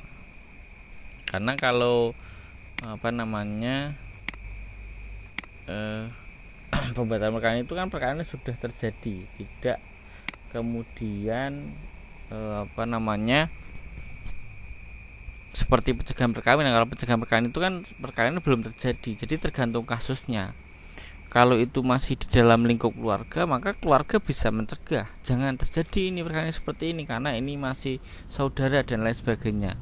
Karena kalau pembatalan perkawinan itu kan perkawinan sudah terjadi, tidak kemudian seperti pencegahan perkawinan. Kalau pencegahan perkawinan itu kan perkawinan belum terjadi, jadi tergantung kasusnya. Kalau itu masih di dalam lingkup keluarga, maka keluarga bisa mencegah jangan terjadi ini perkawinan seperti ini karena ini masih saudara dan lain sebagainya.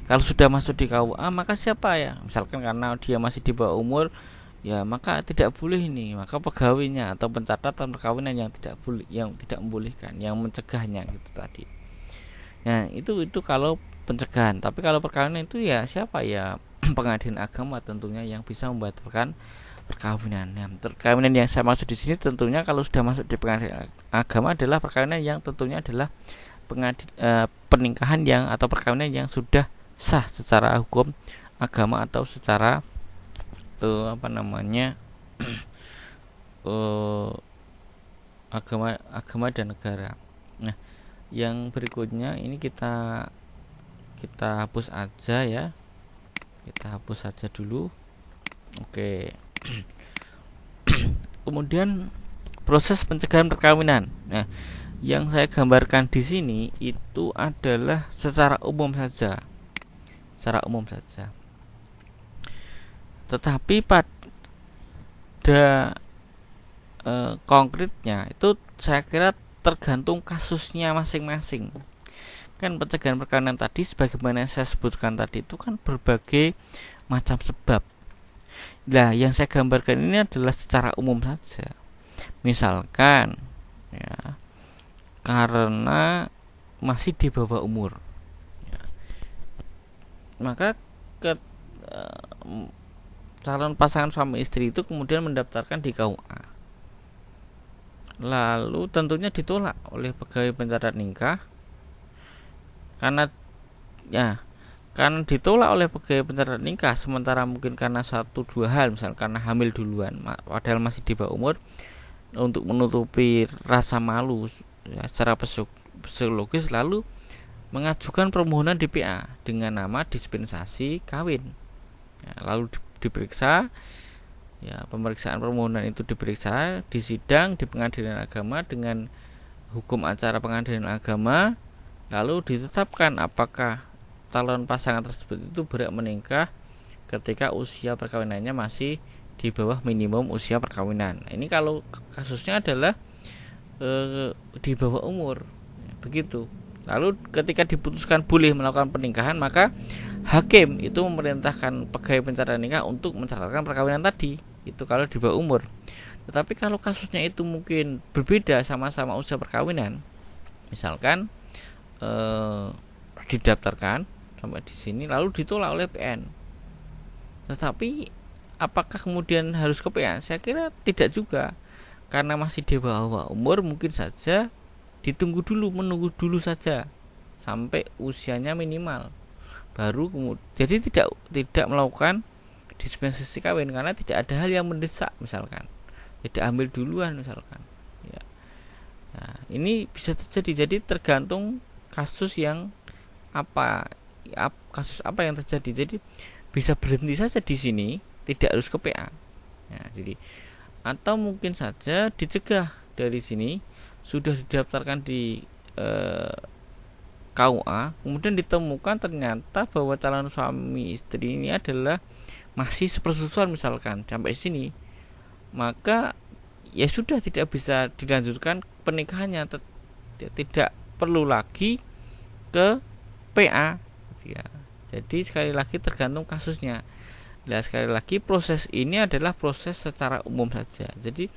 Kalau sudah masuk di KUA, maka siapa ya? Misalkan karena dia masih di bawah umur, ya maka tidak boleh ini, maka pegawainya atau pencatatan perkawinan yang tidak boleh, yang tidak membolehkan, yang mencegahnya gitu tadi. Nah, itu kalau pencegahan. Tapi kalau perkawinan itu ya siapa ya? Pengadilan agama tentunya yang bisa membatalkan perkawinan. Nah, perkawinan yang saya maksud di sini tentunya kalau sudah masuk di pengadilan agama adalah perkawinan yang tentunya adalah pernikahan yang atau perkawinan yang sudah sah secara hukum agama atau secara agama dan negara. Nah, yang berikutnya ini kita hapus aja ya. Kita hapus saja dulu. Oke. Kemudian proses pencegahan perkawinan. Nah, yang saya gambarkan di sini itu adalah secara umum saja. Tetapi pada konkretnya itu saya kira tergantung kasusnya masing-masing. Kan pencegahan perkawinan tadi sebagaimana saya sebutkan tadi itu kan berbagai macam sebab. Nah, yang saya gambarkan ini adalah secara umum saja. Misalkan ya, karena masih di bawah umur, ya, maka calon pasangan suami istri itu kemudian mendaftarkan di KUA. Lalu tentunya ditolak oleh pegawai pencatat nikah karena ditolak oleh pegawai pencatat nikah, sementara mungkin karena 1-2 hal, misalnya karena hamil duluan padahal masih di bawah umur, untuk menutupi rasa malu ya, secara psikologis, lalu mengajukan permohonan DPA dengan nama dispensasi kawin ya, lalu diperiksa ya, pemeriksaan permohonan itu diperiksa di sidang di pengadilan agama dengan hukum acara pengadilan agama, lalu ditetapkan apakah calon pasangan tersebut itu berhak menikah ketika usia perkawinannya masih di bawah minimum usia perkawinan. Ini kalau kasusnya adalah di bawah umur ya, begitu. Lalu ketika diputuskan boleh melakukan pernikahan, maka hakim itu memerintahkan pegawai pencatat nikah untuk mencatatkan perkawinan tadi, itu kalau di bawah umur. Tetapi kalau kasusnya itu mungkin berbeda, sama-sama usia perkawinan, misalkan didaftarkan sampai di sini lalu ditolak oleh PN, tetapi apakah kemudian harus ke PN? Saya kira tidak juga, karena masih di bawah umur, mungkin saja menunggu dulu saja sampai usianya minimal, jadi tidak melakukan dispensasi kawin karena tidak ada hal yang mendesak, misalkan tidak hamil duluan misalkan ya. Nah, ini bisa terjadi. Jadi tergantung kasus yang kasus apa yang terjadi. Jadi bisa berhenti saja di sini, tidak harus ke PA. Nah, jadi atau mungkin saja dicegah dari sini, sudah didaftarkan di KUA, kemudian ditemukan ternyata bahwa calon suami istri ini adalah masih sepersusuan misalkan sampai sini, maka ya sudah tidak bisa dilanjutkan pernikahannya, tidak perlu lagi ke PA ya. Jadi sekali lagi tergantung kasusnya. Nah, sekali lagi proses ini adalah proses secara umum saja. Jadi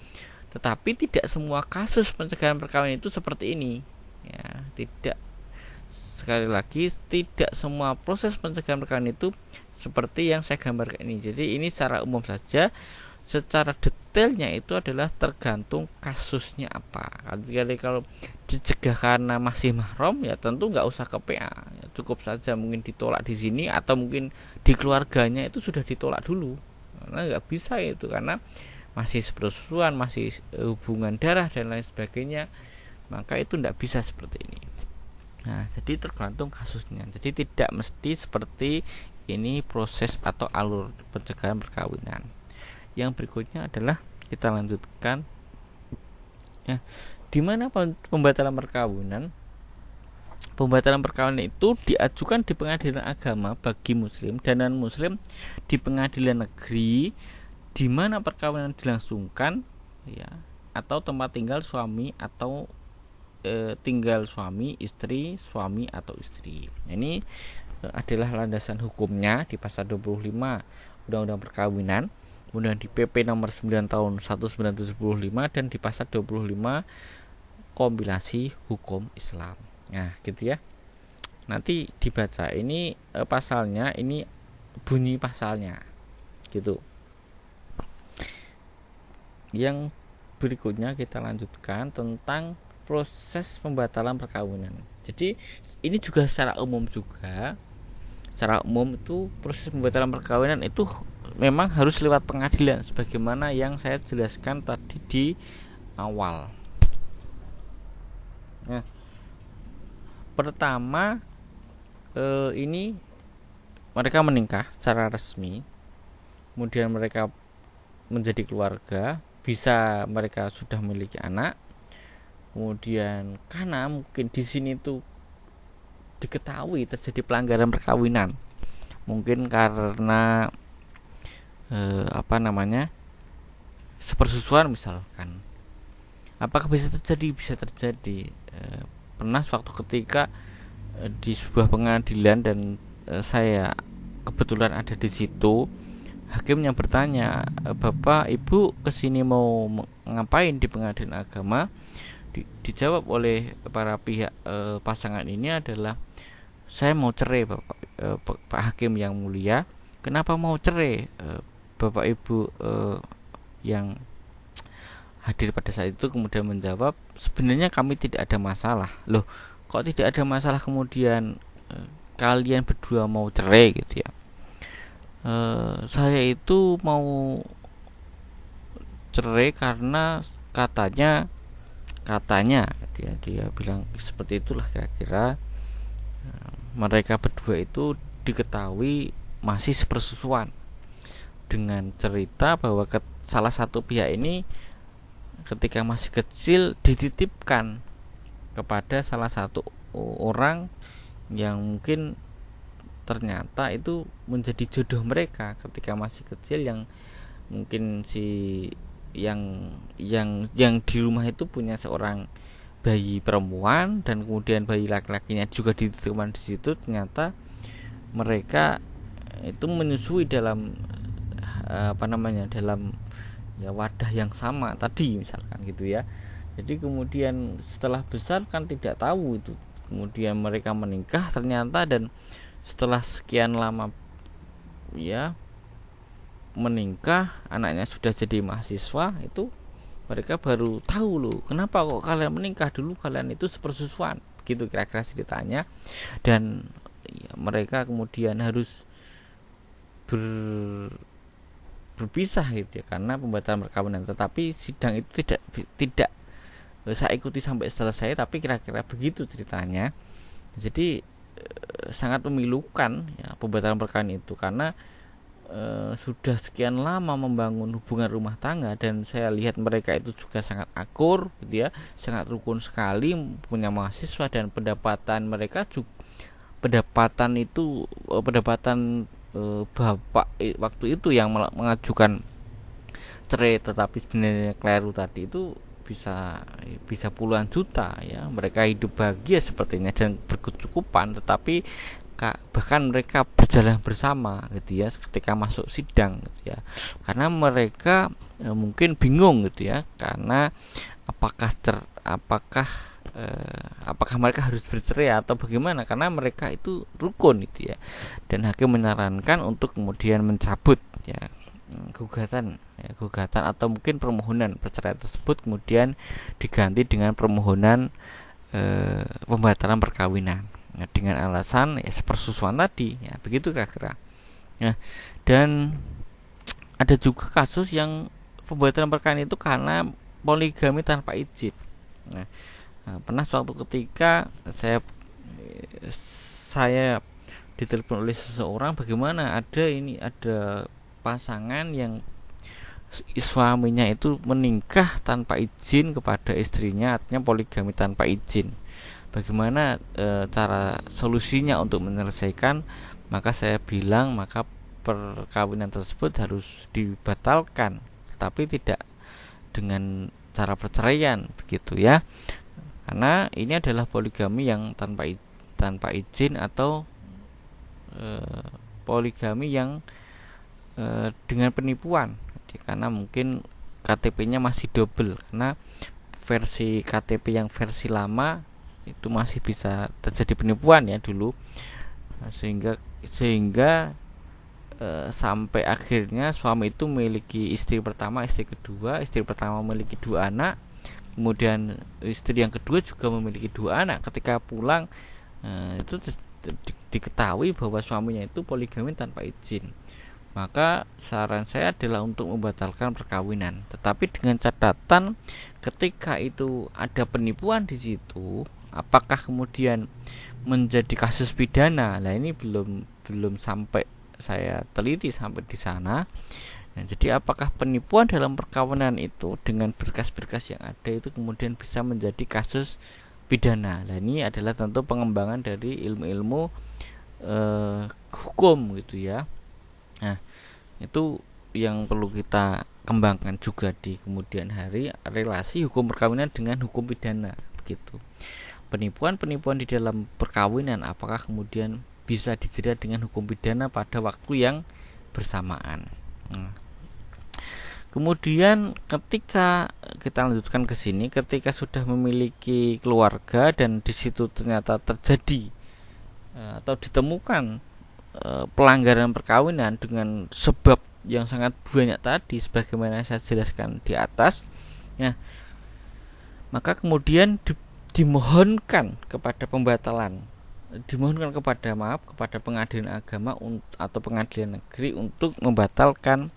tetapi tidak semua kasus pencegahan perkawinan itu seperti ini ya, tidak. Sekali lagi, tidak semua proses pencegahan perkawinan itu seperti yang saya gambarkan ini. Jadi ini secara umum saja. Secara detailnya itu adalah tergantung kasusnya apa. Jadi kalau dicegah karena masih mahram ya tentu nggak usah ke PA, ya, cukup saja mungkin ditolak di sini atau mungkin di keluarganya itu sudah ditolak dulu karena nggak bisa itu, karena masih sepersusuan, masih hubungan darah dan lain sebagainya, maka itu tidak bisa seperti ini. Nah, jadi tergantung kasusnya. Jadi tidak mesti seperti ini proses atau alur pencegahan perkawinan. Yang berikutnya adalah kita lanjutkan ya, di mana pembatalan perkawinan. Pembatalan perkawinan itu diajukan di pengadilan agama bagi muslim dan non muslim di pengadilan negeri di mana perkawinan dilangsungkan ya, atau tempat tinggal suami atau tinggal suami istri, suami atau istri. Ini adalah landasan hukumnya di pasal 25 Undang-Undang Perkawinan, kemudian di PP nomor 9 tahun 1975 dan di pasal 25 kompilasi hukum Islam. Nah, gitu ya. Nanti dibaca ini pasalnya, ini bunyi pasalnya. Gitu. Yang berikutnya kita lanjutkan tentang proses pembatalan perkawinan. Jadi ini juga secara umum juga. Secara umum itu proses pembatalan perkawinan itu memang harus lewat pengadilan sebagaimana yang saya jelaskan tadi di awal. Nah, pertama ini mereka menikah secara resmi, kemudian mereka menjadi keluarga, bisa mereka sudah memiliki anak, kemudian karena mungkin di sini tuh diketahui terjadi pelanggaran perkawinan, mungkin karena sepersusuan misalkan. Apakah bisa terjadi? Bisa terjadi. Pernah suatu ketika di sebuah pengadilan dan saya kebetulan ada di situ, hakim yang bertanya, Bapak Ibu kesini mau ngapain di pengadilan agama? Dijawab oleh para pihak pasangan ini adalah, saya mau cerai Pak Hakim yang mulia. Kenapa mau cerai Bapak Ibu yang hadir pada saat itu kemudian menjawab, sebenarnya kami tidak ada masalah. Loh, kok tidak ada masalah kemudian kalian berdua mau cerai gitu ya? Saya itu mau cerai karena katanya gitu ya, dia bilang seperti itulah kira-kira. Mereka berdua itu diketahui masih sepersusuan dengan cerita bahwa salah satu pihak ini ketika masih kecil dititipkan kepada salah satu orang yang mungkin ternyata itu menjadi jodoh mereka ketika masih kecil, yang mungkin yang di rumah itu punya seorang bayi perempuan dan kemudian bayi laki-lakinya juga dititipkan di situ. Ternyata mereka itu menyusui dalam dalam ya wadah yang sama tadi misalkan gitu ya. Jadi kemudian setelah besar kan tidak tahu itu, kemudian mereka menikah ternyata, dan setelah sekian lama ya menikah, anaknya sudah jadi mahasiswa, itu mereka baru tahu loh, kenapa kok kalian menikah, dulu kalian itu sepersusuan gitu kira-kira ceritanya. Dan ya, mereka kemudian harus berpisah gitu ya karena pembatalan perkawinan. Tetapi sidang itu tidak saya ikuti sampai selesai, tapi kira-kira begitu ceritanya. Jadi sangat memilukan ya pembatalan perkawinan itu, karena sudah sekian lama membangun hubungan rumah tangga, dan saya lihat mereka itu juga sangat akur gitu ya, sangat rukun sekali, punya mahasiswa, dan pendapatan mereka juga pendapatan bapak waktu itu yang mengajukan cerai tetapi sebenarnya keliru tadi itu bisa puluhan juta ya. Mereka hidup bahagia sepertinya dan berkecukupan, tetapi bahkan mereka berjalan bersama gitu ya ketika masuk sidang gitu ya, karena mereka mungkin bingung gitu ya, karena apakah mereka harus bercerai atau bagaimana, karena mereka itu rukun gitu ya. Dan hakim menyarankan untuk kemudian mencabut ya gugatan atau mungkin permohonan perceraian tersebut, kemudian diganti dengan permohonan pembatalan perkawinan ya, dengan alasan ya sepersusuan tadi ya, begitu kira-kira ya. Dan ada juga kasus yang pembatalan perkawinan itu karena poligami tanpa izin. Nah, pernah suatu ketika saya ditelepon oleh seseorang, bagaimana ada pasangan yang suaminya itu menikah tanpa izin kepada istrinya, artinya poligami tanpa izin. Bagaimana cara solusinya untuk menyelesaikan? Maka saya bilang maka perkawinan tersebut harus dibatalkan, tetapi tidak dengan cara perceraian begitu ya. Karena ini adalah poligami yang tanpa izin atau poligami yang dengan penipuan. Jadi, karena mungkin KTP-nya masih double, karena versi KTP yang versi lama itu masih bisa terjadi penipuan ya dulu. Nah, sehingga sampai akhirnya suami itu memiliki istri pertama, istri kedua. Istri pertama memiliki 2 anak, kemudian istri yang kedua juga memiliki 2 anak. Ketika pulang itu diketahui bahwa suaminya itu poligami tanpa izin. Maka saran saya adalah untuk membatalkan perkawinan, tetapi dengan catatan ketika itu ada penipuan di situ, apakah kemudian menjadi kasus pidana? Nah, ini belum sampai saya teliti sampai di sana. Nah, jadi apakah penipuan dalam perkawinan itu dengan berkas-berkas yang ada itu kemudian bisa menjadi kasus pidana? Nah, ini adalah tentu pengembangan dari ilmu-ilmu hukum gitu ya. Nah, itu yang perlu kita kembangkan juga di kemudian hari, relasi hukum perkawinan dengan hukum pidana begitu. Penipuan di dalam perkawinan apakah kemudian bisa dijerat dengan hukum pidana pada waktu yang bersamaan. Kemudian ketika kita lanjutkan ke sini, ketika sudah memiliki keluarga dan di situ ternyata terjadi atau ditemukan pelanggaran perkawinan dengan sebab yang sangat banyak tadi sebagaimana saya jelaskan di atas ya, maka kemudian dimohonkan kepada kepada pengadilan agama atau pengadilan negeri untuk membatalkan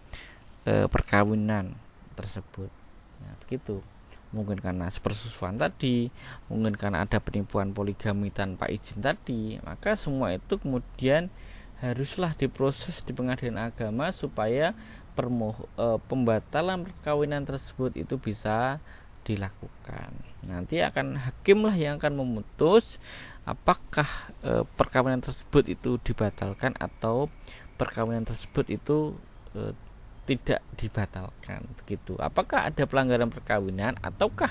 perkawinan tersebut. Nah, begitu. Mungkin karena sepersusuan tadi, mungkin karena ada penipuan poligami tanpa izin tadi, maka semua itu kemudian haruslah diproses di pengadilan agama supaya pembatalan perkawinan tersebut itu bisa dilakukan. Nanti akan hakimlah yang akan memutus apakah perkawinan tersebut itu dibatalkan atau perkawinan tersebut itu tidak dibatalkan begitu. Apakah ada pelanggaran perkawinan ataukah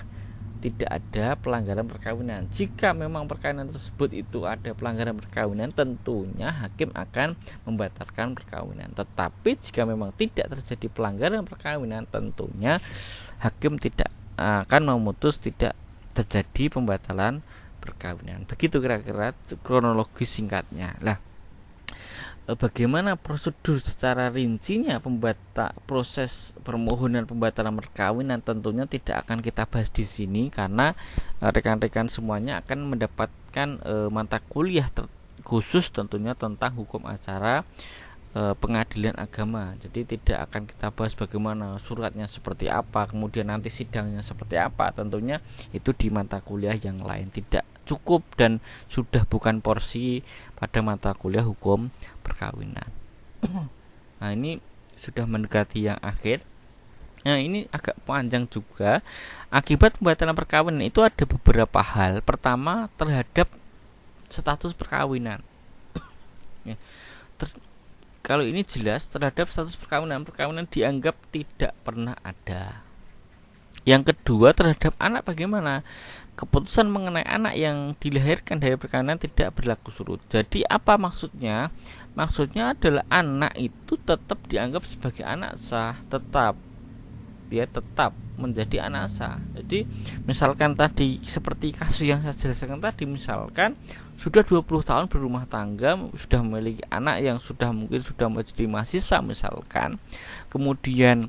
tidak ada pelanggaran perkawinan? Jika memang perkawinan tersebut itu ada pelanggaran perkawinan, tentunya hakim akan membatalkan perkawinan. Tetapi jika memang tidak terjadi pelanggaran perkawinan, tentunya hakim tidak akan memutus tidak terjadi pembatalan perkawinan. Begitu kira-kira kronologis singkatnya. Lah, bagaimana prosedur secara rincinya proses permohonan pembatalan perkawinan tentunya tidak akan kita bahas di sini, karena rekan-rekan semuanya akan mendapatkan mata kuliah khusus tentunya tentang hukum acara pengadilan agama. Jadi tidak akan kita bahas bagaimana suratnya seperti apa, kemudian nanti sidangnya seperti apa. Tentunya itu di mata kuliah yang lain, tidak cukup dan sudah bukan porsi pada mata kuliah hukum perkawinan. Nah, ini sudah mendekati yang akhir. Nah, ini agak panjang juga. Akibat pembatalan perkawinan itu ada beberapa hal. Pertama, terhadap status perkawinan. Ya, kalau ini jelas terhadap status perkawinan dianggap tidak pernah ada. Yang kedua, terhadap anak bagaimana? Keputusan mengenai anak yang dilahirkan dari perkawinan tidak berlaku surut. Jadi apa maksudnya? Maksudnya adalah anak itu tetap dianggap sebagai anak sah, dia tetap menjadi anak sah. Jadi misalkan tadi seperti kasus yang saya jelaskan tadi, misalkan sudah 20 tahun berumah tangga, sudah memiliki anak yang mungkin sudah menjadi mahasiswa misalkan, kemudian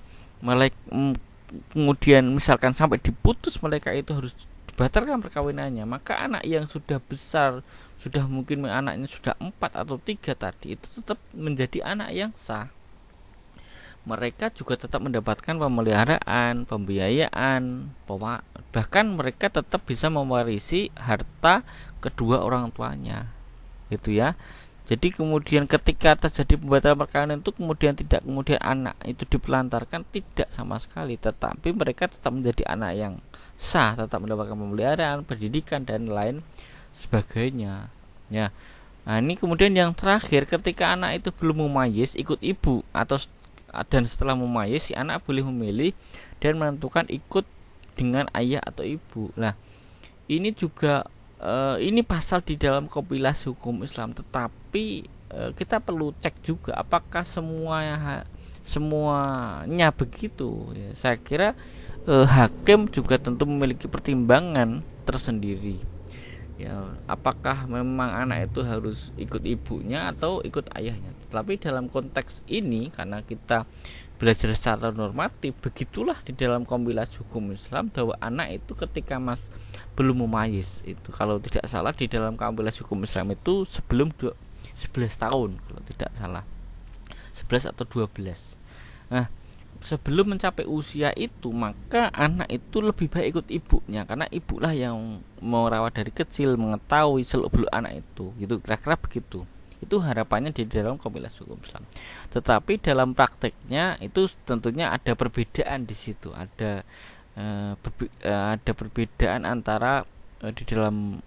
misalkan sampai diputus mereka itu harus dibatalkan perkawinannya, maka anak yang sudah besar, sudah mungkin anaknya sudah 4 atau 3 tadi, itu tetap menjadi anak yang sah. Mereka juga tetap mendapatkan pemeliharaan, pembiayaan, bahkan mereka tetap bisa mewarisi harta kedua orang tuanya, gitu ya. Jadi kemudian ketika terjadi pembatalan perkawinan itu kemudian anak itu dipelantarkan, tidak sama sekali, tetapi mereka tetap menjadi anak yang sah, tetap mendapatkan pemeliharaan, pendidikan dan lain sebagainya. Ya. Nah, ini kemudian yang terakhir, ketika anak itu belum mumayyiz ikut ibu dan setelah mumayyiz si anak boleh memilih dan menentukan ikut dengan ayah atau ibu. Nah, ini juga ini pasal di dalam kompilasi hukum Islam, tetapi kita perlu cek juga apakah semuanya begitu. Ya, saya kira hakim juga tentu memiliki pertimbangan tersendiri. Ya, apakah memang anak itu harus ikut ibunya atau ikut ayahnya? Tapi dalam konteks ini, karena kita belajar secara normatif, begitulah di dalam kompilasi hukum Islam bahwa anak itu ketika belum mumayyiz, itu kalau tidak salah di dalam kompilasi hukum Islam itu sebelum 11 tahun kalau tidak salah, 11 atau 12. Nah, sebelum mencapai usia itu, maka anak itu lebih baik ikut ibunya, karena ibulah yang merawat dari kecil, mengetahui seluk-beluk anak itu, gitu, kira-kira begitu. Itu harapannya di dalam kompilasi hukum Islam. Tetapi dalam prakteknya itu tentunya ada perbedaan di situ, ada perbedaan antara di dalam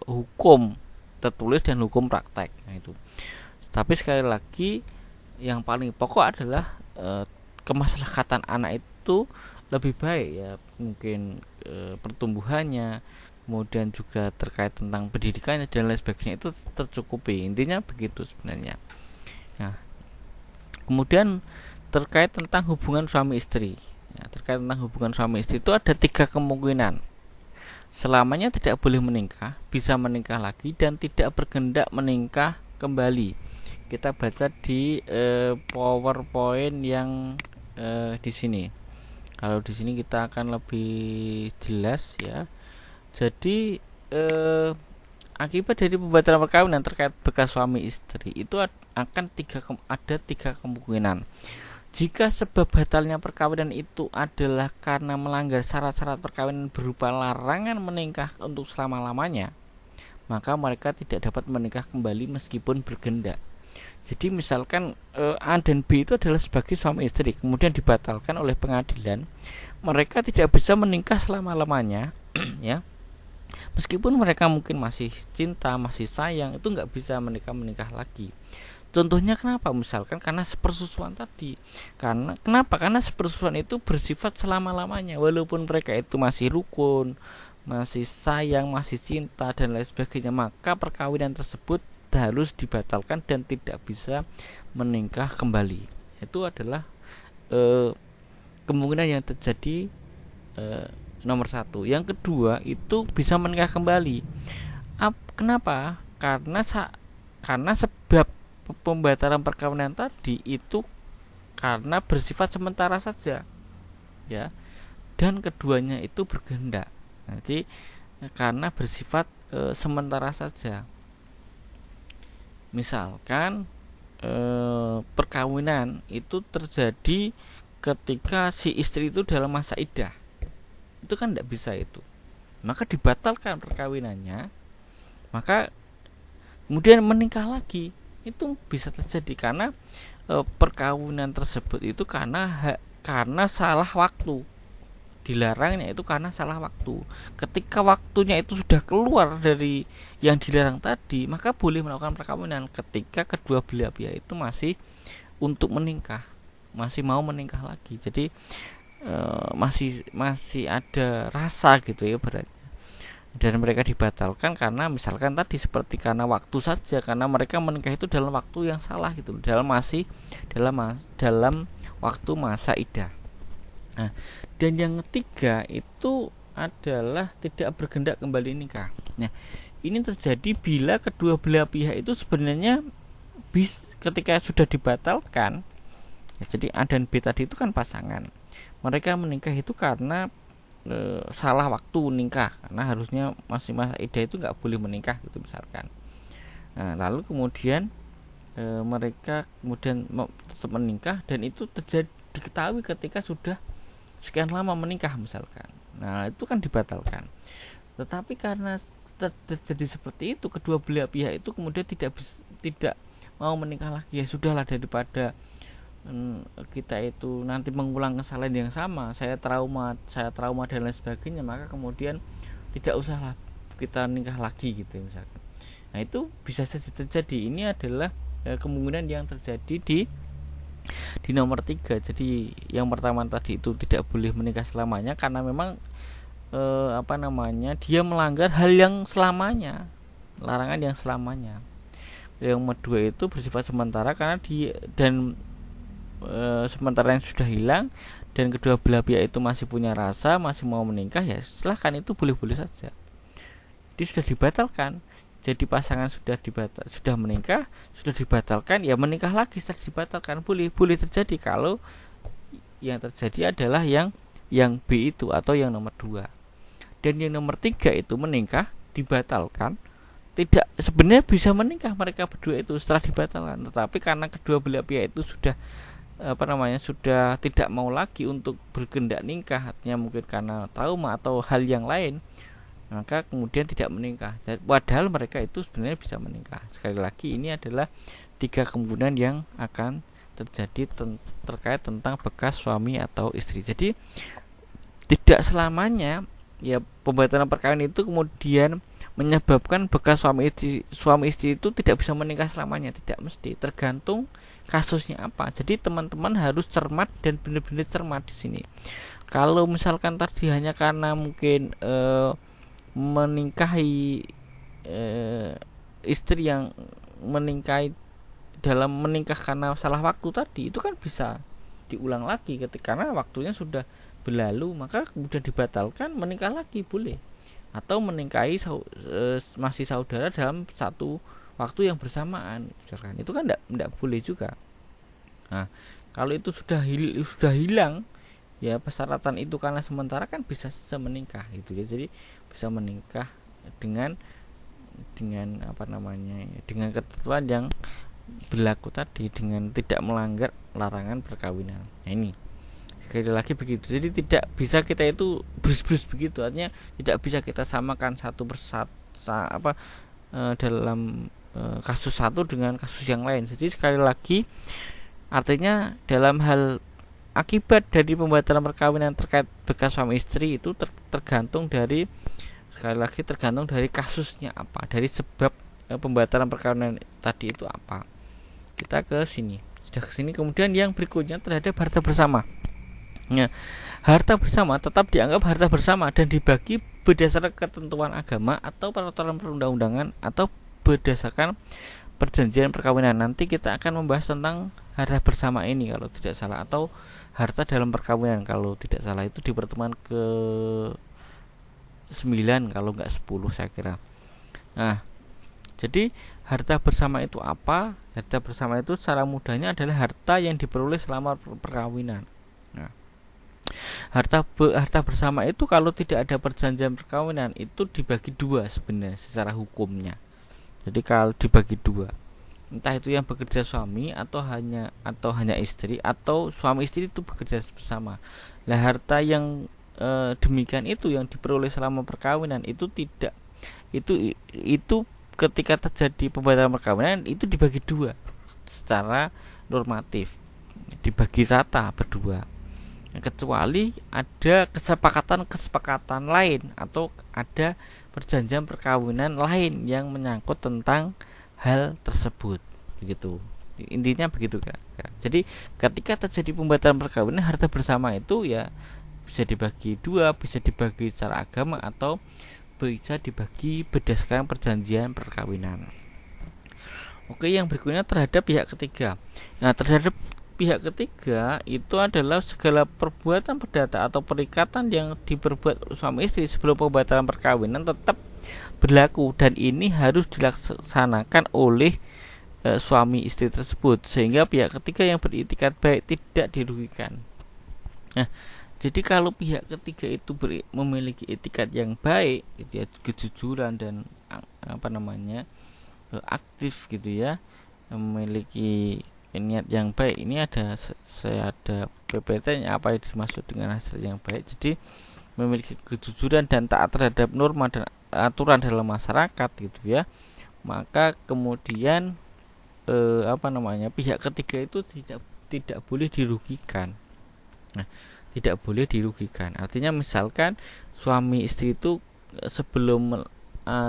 hukum tertulis dan hukum praktek. Nah, itu. Tapi sekali lagi yang paling pokok adalah kemaslahatan anak itu lebih baik, ya, mungkin pertumbuhannya, kemudian juga terkait tentang pendidikannya dan lain sebagainya itu tercukupi. Intinya begitu sebenarnya. Nah, kemudian terkait tentang hubungan suami istri. Ya, terkait tentang hubungan suami istri itu ada 3 kemungkinan. Selamanya tidak boleh menikah, bisa menikah lagi, dan tidak berkehendak menikah kembali. Kita baca di PowerPoint yang di sini. Kalau di sini kita akan lebih jelas, ya. Jadi akibat dari pembatalan perkawinan terkait bekas suami istri itu akan ada tiga kemungkinan. Jika sebab batalnya perkawinan itu adalah karena melanggar syarat-syarat perkawinan berupa larangan menikah untuk selama-lamanya, maka mereka tidak dapat menikah kembali meskipun berkehendak. Jadi misalkan A dan B itu adalah sebagai suami istri, kemudian dibatalkan oleh pengadilan, mereka tidak bisa menikah selama-lamanya, ya. Meskipun mereka mungkin masih cinta, masih sayang, itu nggak bisa menikah lagi. Contohnya kenapa? Misalkan karena sepersusuan tadi. Kenapa? Karena sepersusuan itu bersifat selama-lamanya, walaupun mereka itu masih rukun, masih sayang, masih cinta dan lain sebagainya, maka perkawinan tersebut harus dibatalkan dan tidak bisa menikah kembali. Itu adalah kemungkinan yang terjadi nomor 1. Yang kedua itu bisa menikah kembali. Kenapa? Karena sebab pembatalan perkawinan tadi itu karena bersifat sementara saja, ya, dan keduanya itu berkehendak. Jadi karena bersifat sementara saja. Misalkan perkawinan itu terjadi ketika si istri itu dalam masa iddah, itu kan tidak bisa itu, maka dibatalkan perkawinannya, maka kemudian menikah lagi. Itu bisa terjadi karena perkawinan tersebut itu karena salah waktu. Dilarangnya itu karena salah waktu. Ketika waktunya itu sudah keluar dari yang dilarang tadi, maka boleh melakukan perkawinan ketika kedua belah pihak itu masih untuk menikah, masih mau menikah lagi. Jadi masih ada rasa gitu ya beratnya, dan mereka dibatalkan karena misalkan tadi seperti karena waktu saja, karena mereka menikah itu dalam waktu yang salah gitu, dalam waktu masa iddah. Nah, dan yang ketiga itu adalah tidak bergendak kembali nikah. Nah, ini terjadi bila kedua belah pihak itu sebenarnya ketika sudah dibatalkan ya, jadi A dan B tadi itu kan pasangan, mereka menikah itu karena salah waktu nikah, karena harusnya masih masa iddah itu nggak boleh menikah gitu misalkan. Nah, lalu kemudian mereka kemudian tetap menikah, dan itu diketahui ketika sudah sekian lama menikah misalkan. Nah, itu kan dibatalkan. Tetapi karena terjadi seperti itu, kedua belah pihak itu kemudian tidak mau menikah lagi, ya sudahlah, daripada kita itu nanti mengulang kesalahan yang sama, saya trauma dan lain sebagainya, maka kemudian tidak usahlah kita nikah lagi gitu misalkan. Nah, itu bisa saja terjadi. Ini adalah kemungkinan yang terjadi di nomor 3. Jadi yang pertama tadi itu tidak boleh menikah selamanya karena memang dia melanggar hal yang selamanya, larangan yang selamanya. Yang kedua itu bersifat sementara karena sementara yang sudah hilang, dan kedua belah pihak itu masih punya rasa, masih mau menikah, ya silahkan, itu boleh-boleh saja. Jadi sudah dibatalkan. Jadi pasangan sudah menikah, sudah dibatalkan, ya menikah lagi setelah dibatalkan, boleh terjadi kalau yang terjadi adalah yang B itu atau yang nomor 2. Dan yang nomor 3 itu menikah dibatalkan, tidak, sebenarnya bisa menikah mereka berdua itu setelah dibatalkan, tetapi karena kedua belah pihak itu sudah sudah tidak mau lagi untuk bergendak nikah, artinya mungkin karena trauma atau hal yang lain, maka kemudian tidak menikah. Padahal mereka itu sebenarnya bisa menikah. Sekali lagi, ini adalah 3 kemungkinan yang akan terjadi terkait tentang bekas suami atau istri. Jadi tidak selamanya ya pembatalan perkawinan itu kemudian menyebabkan bekas suami istri itu tidak bisa menikah selamanya, tidak mesti, tergantung kasusnya apa. Jadi teman-teman harus cermat dan benar-benar cermat di sini. Kalau misalkan tadi hanya karena mungkin menikahi istri yang dalam menikah karena salah waktu tadi, itu kan bisa diulang lagi karena waktunya sudah berlalu, maka kemudian dibatalkan, menikah lagi boleh, atau menikahi masih saudara dalam satu waktu yang bersamaan, itu kan tidak boleh juga. Nah, kalau itu sudah hilang ya persyaratan itu karena sementara, kan bisa saja menikah gitu ya. Jadi bisa menikah dengan dengan ketentuan yang berlaku tadi, dengan tidak melanggar larangan perkawinan. Nah, ini sekali lagi begitu. Jadi tidak bisa kita itu brus-brus begitu, artinya tidak bisa kita samakan satu persatu dalam kasus satu dengan kasus yang lain. Jadi sekali lagi, artinya dalam hal akibat dari pembatalan perkawinan terkait bekas suami istri itu tergantung dari kasusnya apa, dari sebab pembatalan perkawinan tadi itu apa. Kita ke sini, kemudian yang berikutnya terhadap harta bersama. Nah, harta bersama tetap dianggap harta bersama dan dibagi berdasarkan ketentuan agama atau peraturan perundang-undangan atau berdasarkan perjanjian perkawinan. Nanti kita akan membahas tentang harta bersama ini kalau tidak salah, atau harta dalam perkawinan kalau tidak salah, itu di pertemuan ke 9 kalau enggak 10 saya kira. Nah, jadi harta bersama itu apa? Harta bersama itu secara mudahnya adalah harta yang diperoleh selama perkawinan. Nah, harta bersama itu kalau tidak ada perjanjian perkawinan itu dibagi 2 sebenarnya secara hukumnya. Jadi kalau dibagi 2. entah itu yang bekerja suami atau hanya istri, atau suami istri itu bekerja bersama. Lah harta yang demikian itu yang diperoleh selama perkawinan itu tidak itu ketika terjadi pembatalan perkawinan itu dibagi dua secara normatif, dibagi rata berdua, kecuali ada kesepakatan lain atau ada perjanjian perkawinan lain yang menyangkut tentang hal tersebut, begitu intinya begitu kan. Jadi ketika terjadi pembatalan perkawinan, harta bersama itu ya bisa dibagi dua, bisa dibagi secara agama atau bisa dibagi berdasarkan perjanjian perkawinan. Oke, yang berikutnya terhadap pihak ketiga. Nah, terhadap pihak ketiga itu adalah segala perbuatan perdata atau perikatan yang diperbuat suami istri sebelum pembatalan perkawinan tetap berlaku, dan ini harus dilaksanakan oleh suami istri tersebut, sehingga pihak ketiga yang beritikat baik tidak dirugikan. Nah, jadi kalau pihak ketiga itu memiliki etikat yang baik, gitu ya, kejujuran dan aktif gitu ya, memiliki niat yang baik. Ini saya ada PPT-nya apa yang dimaksud dengan hasil yang baik. Jadi memiliki kejujuran dan taat terhadap norma dan aturan dalam masyarakat gitu ya. Maka kemudian pihak ketiga itu tidak boleh dirugikan. Nah, tidak boleh dirugikan. Artinya misalkan suami istri itu sebelum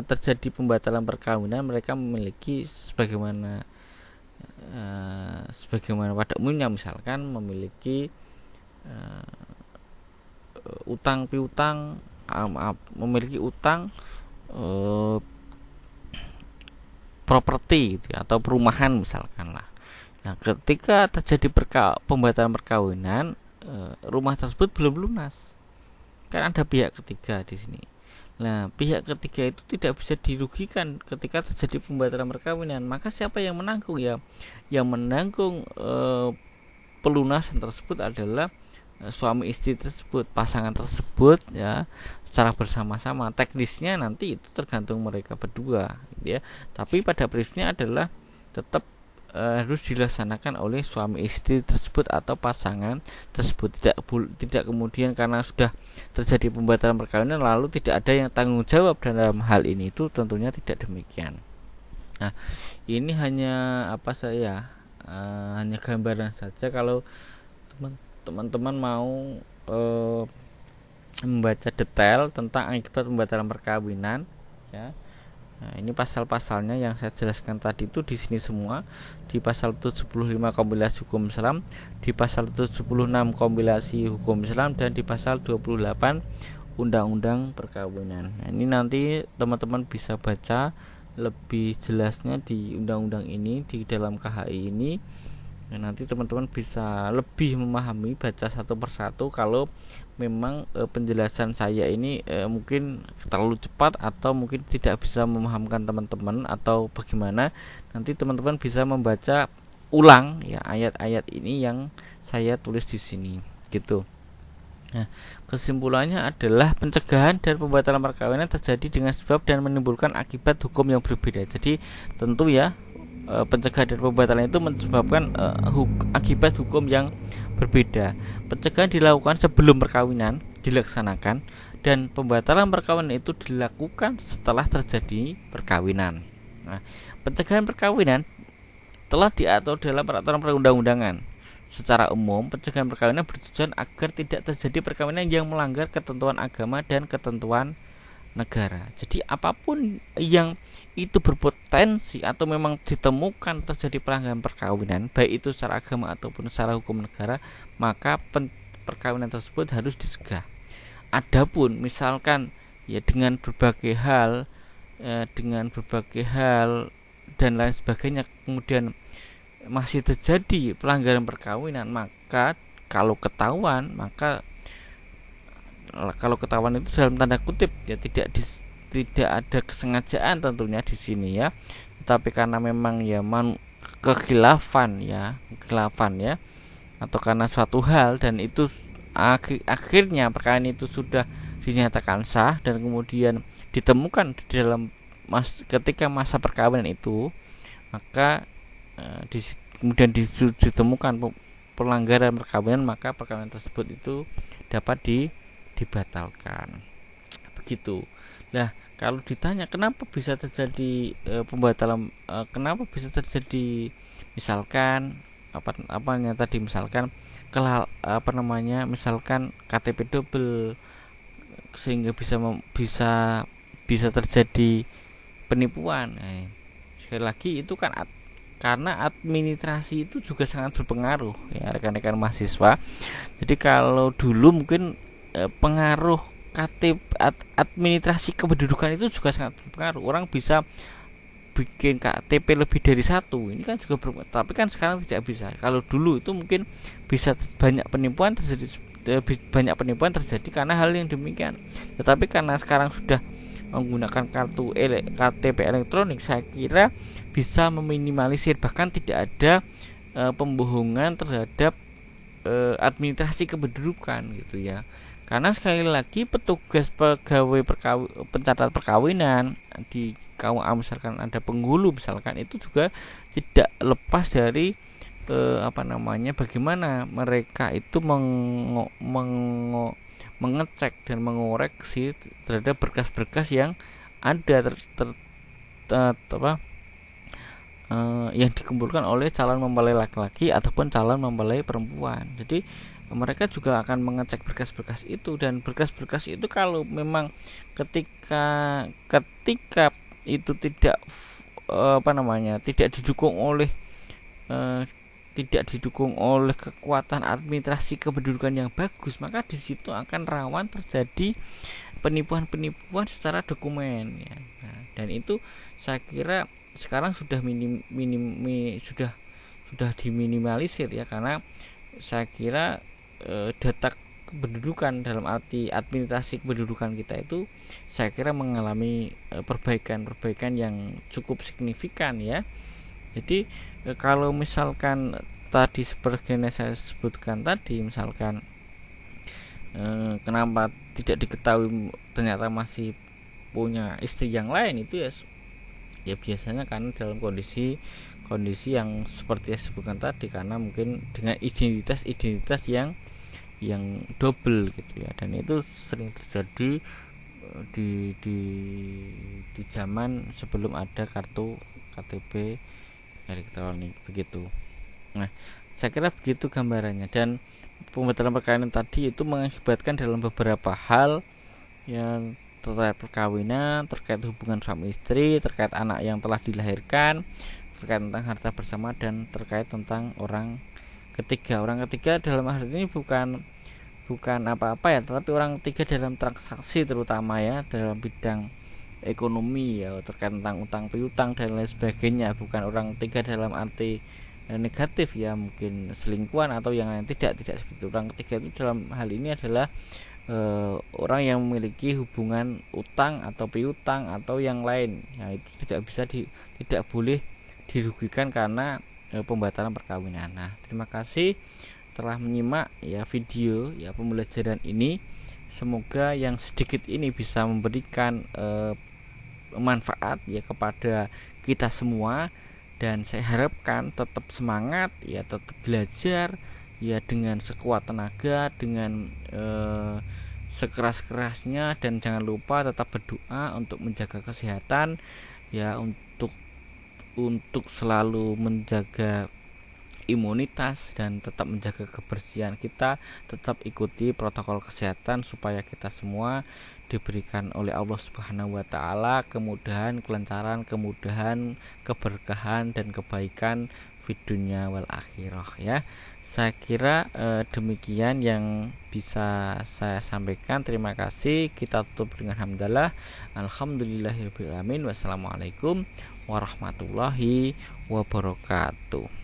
terjadi pembatalan perkawinan, mereka memiliki sebagaimana pada umumnya, misalkan memiliki utang piutang, memiliki utang properti gitu, atau perumahan misalkan lah. Nah, ketika terjadi pembatalan perkawinan, rumah tersebut belum lunas, kan ada pihak ketiga di sini. Nah, pihak ketiga itu tidak bisa dirugikan ketika terjadi pembatalan perkawinan. Maka siapa yang menanggung ya? Yang menanggung pelunasan tersebut adalah suami istri tersebut, pasangan tersebut ya, secara bersama-sama. Teknisnya nanti itu tergantung mereka berdua, gitu ya. Tapi pada prinsipnya adalah tetap harus dilaksanakan oleh suami istri tersebut atau pasangan tersebut. Tidak kemudian karena sudah terjadi pembatalan perkawinan lalu tidak ada yang tanggung jawab dalam hal ini, itu tentunya tidak demikian. Nah, ini hanya hanya gambaran saja. Kalau teman-teman mau membaca detail tentang akibat pembatalan perkawinan ya, nah, ini pasal-pasalnya yang saya jelaskan tadi itu di sini semua, di pasal 75 kompilasi hukum Islam, di pasal 76 kompilasi hukum Islam, dan di pasal 28 undang-undang perkawinan. Nah, ini nanti teman-teman bisa baca lebih jelasnya di undang-undang ini, di dalam KHI ini. Nah, nanti teman-teman bisa lebih memahami, baca satu persatu. Kalau memang penjelasan saya ini mungkin terlalu cepat atau mungkin tidak bisa memahamkan teman-teman atau bagaimana, nanti teman-teman bisa membaca ulang ya ayat-ayat ini yang saya tulis di sini gitu. Nah, kesimpulannya adalah pencegahan dan pembatalan perkawinan terjadi dengan sebab dan menimbulkan akibat hukum yang berbeda. Jadi tentu ya, pencegahan dan pembatalan itu menyebabkan akibat hukum yang berbeda. Pencegahan dilakukan sebelum perkawinan dilaksanakan, dan pembatalan perkawinan itu dilakukan setelah terjadi perkawinan. Nah, pencegahan perkawinan telah diatur dalam peraturan perundang-undangan. Secara umum, pencegahan perkawinan bertujuan agar tidak terjadi perkawinan yang melanggar ketentuan agama dan ketentuan negara. Jadi apapun yang itu berpotensi atau memang ditemukan terjadi pelanggaran perkawinan, baik itu secara agama ataupun secara hukum negara, maka perkawinan tersebut harus dicegah. Adapun misalkan ya dengan berbagai hal dan lain sebagainya kemudian masih terjadi pelanggaran perkawinan, maka kalau ketahuan itu dalam tanda kutip ya tidak ada kesengajaan tentunya di sini ya, tetapi karena memang ya kekhilafan ya atau karena suatu hal, dan itu akhirnya perkawinan itu sudah dinyatakan sah dan kemudian ditemukan di dalam ketika masa perkawinan itu, maka kemudian ditemukan pelanggaran perkawinan, maka perkawinan tersebut itu dapat dibatalkan. Begitu. Nah, kalau ditanya kenapa bisa terjadi pembatalan, kenapa bisa terjadi, misalkan apanya tadi, misalkan misalkan KTP double, sehingga bisa terjadi penipuan. Sekali lagi itu kan karena administrasi itu juga sangat berpengaruh ya rekan-rekan mahasiswa. Jadi kalau dulu mungkin pengaruh administrasi kependudukan itu juga sangat berpengaruh. Orang bisa bikin KTP lebih dari satu, ini kan juga tapi kan sekarang tidak bisa. Kalau dulu itu mungkin bisa banyak penipuan terjadi karena hal yang demikian. Tetapi karena sekarang sudah menggunakan KTP elektronik, saya kira bisa meminimalisir, bahkan tidak ada pembohongan terhadap administrasi kependudukan gitu ya. Karena sekali lagi petugas pegawai pencatat perkawinan di KUA, misalkan ada penghulu misalkan, itu juga tidak lepas dari bagaimana mereka itu mengecek dan mengoreksi terhadap berkas-berkas yang ada yang dikumpulkan oleh calon mempelai laki-laki ataupun calon mempelai perempuan. Jadi mereka juga akan mengecek berkas-berkas itu, dan berkas-berkas itu kalau memang ketika itu tidak tidak didukung oleh kekuatan administrasi kependudukan yang bagus, maka di situ akan rawan terjadi penipuan secara dokumen ya. Nah, dan itu saya kira sekarang sudah sudah diminimalisir ya, karena saya kira data kependudukan dalam arti administrasi kependudukan kita itu saya kira mengalami perbaikan yang cukup signifikan ya. Jadi kalau misalkan tadi seperti yang saya sebutkan tadi, misalkan kenapa tidak diketahui ternyata masih punya istri yang lain, itu ya biasanya karena dalam kondisi yang seperti yang sebutkan tadi, karena mungkin dengan identitas yang double gitu ya, dan itu sering terjadi di zaman sebelum ada kartu KTP elektronik begitu. Nah, saya kira begitu gambarannya, dan pembatalan perkawinan tadi itu mengakibatkan dalam beberapa hal yang terkait perkawinan, terkait hubungan suami istri, terkait anak yang telah dilahirkan, terkait tentang harta bersama, dan terkait tentang orang ketiga dalam hal ini bukan apa-apa ya, tetapi orang ketiga dalam transaksi, terutama ya dalam bidang ekonomi ya, terkait tentang utang piutang dan lain sebagainya. Bukan orang ketiga dalam arti negatif ya, mungkin selingkuhan atau yang lain, tidak seperti itu. Orang ketiga itu dalam hal ini adalah orang yang memiliki hubungan utang atau piutang atau yang lain ya, itu tidak boleh dirugikan karena pembatalan perkawinan. Nah, terima kasih telah menyimak ya video ya pembelajaran ini. Semoga yang sedikit ini bisa memberikan manfaat ya kepada kita semua, dan saya harapkan tetap semangat ya, tetap belajar ya dengan sekuat tenaga, dengan sekeras-kerasnya, dan jangan lupa tetap berdoa untuk menjaga kesehatan ya, untuk selalu menjaga imunitas dan tetap menjaga kebersihan kita, tetap ikuti protokol kesehatan supaya kita semua diberikan oleh Allah Subhanahu wa taala kemudahan, kelancaran, keberkahan dan kebaikan di dunia wal akhirah ya. Saya kira demikian yang bisa saya sampaikan. Terima kasih. Kita tutup dengan hamdalah. Alhamdulillahirabbil alamin. Wassalamualaikum warahmatullahi wabarakatuh.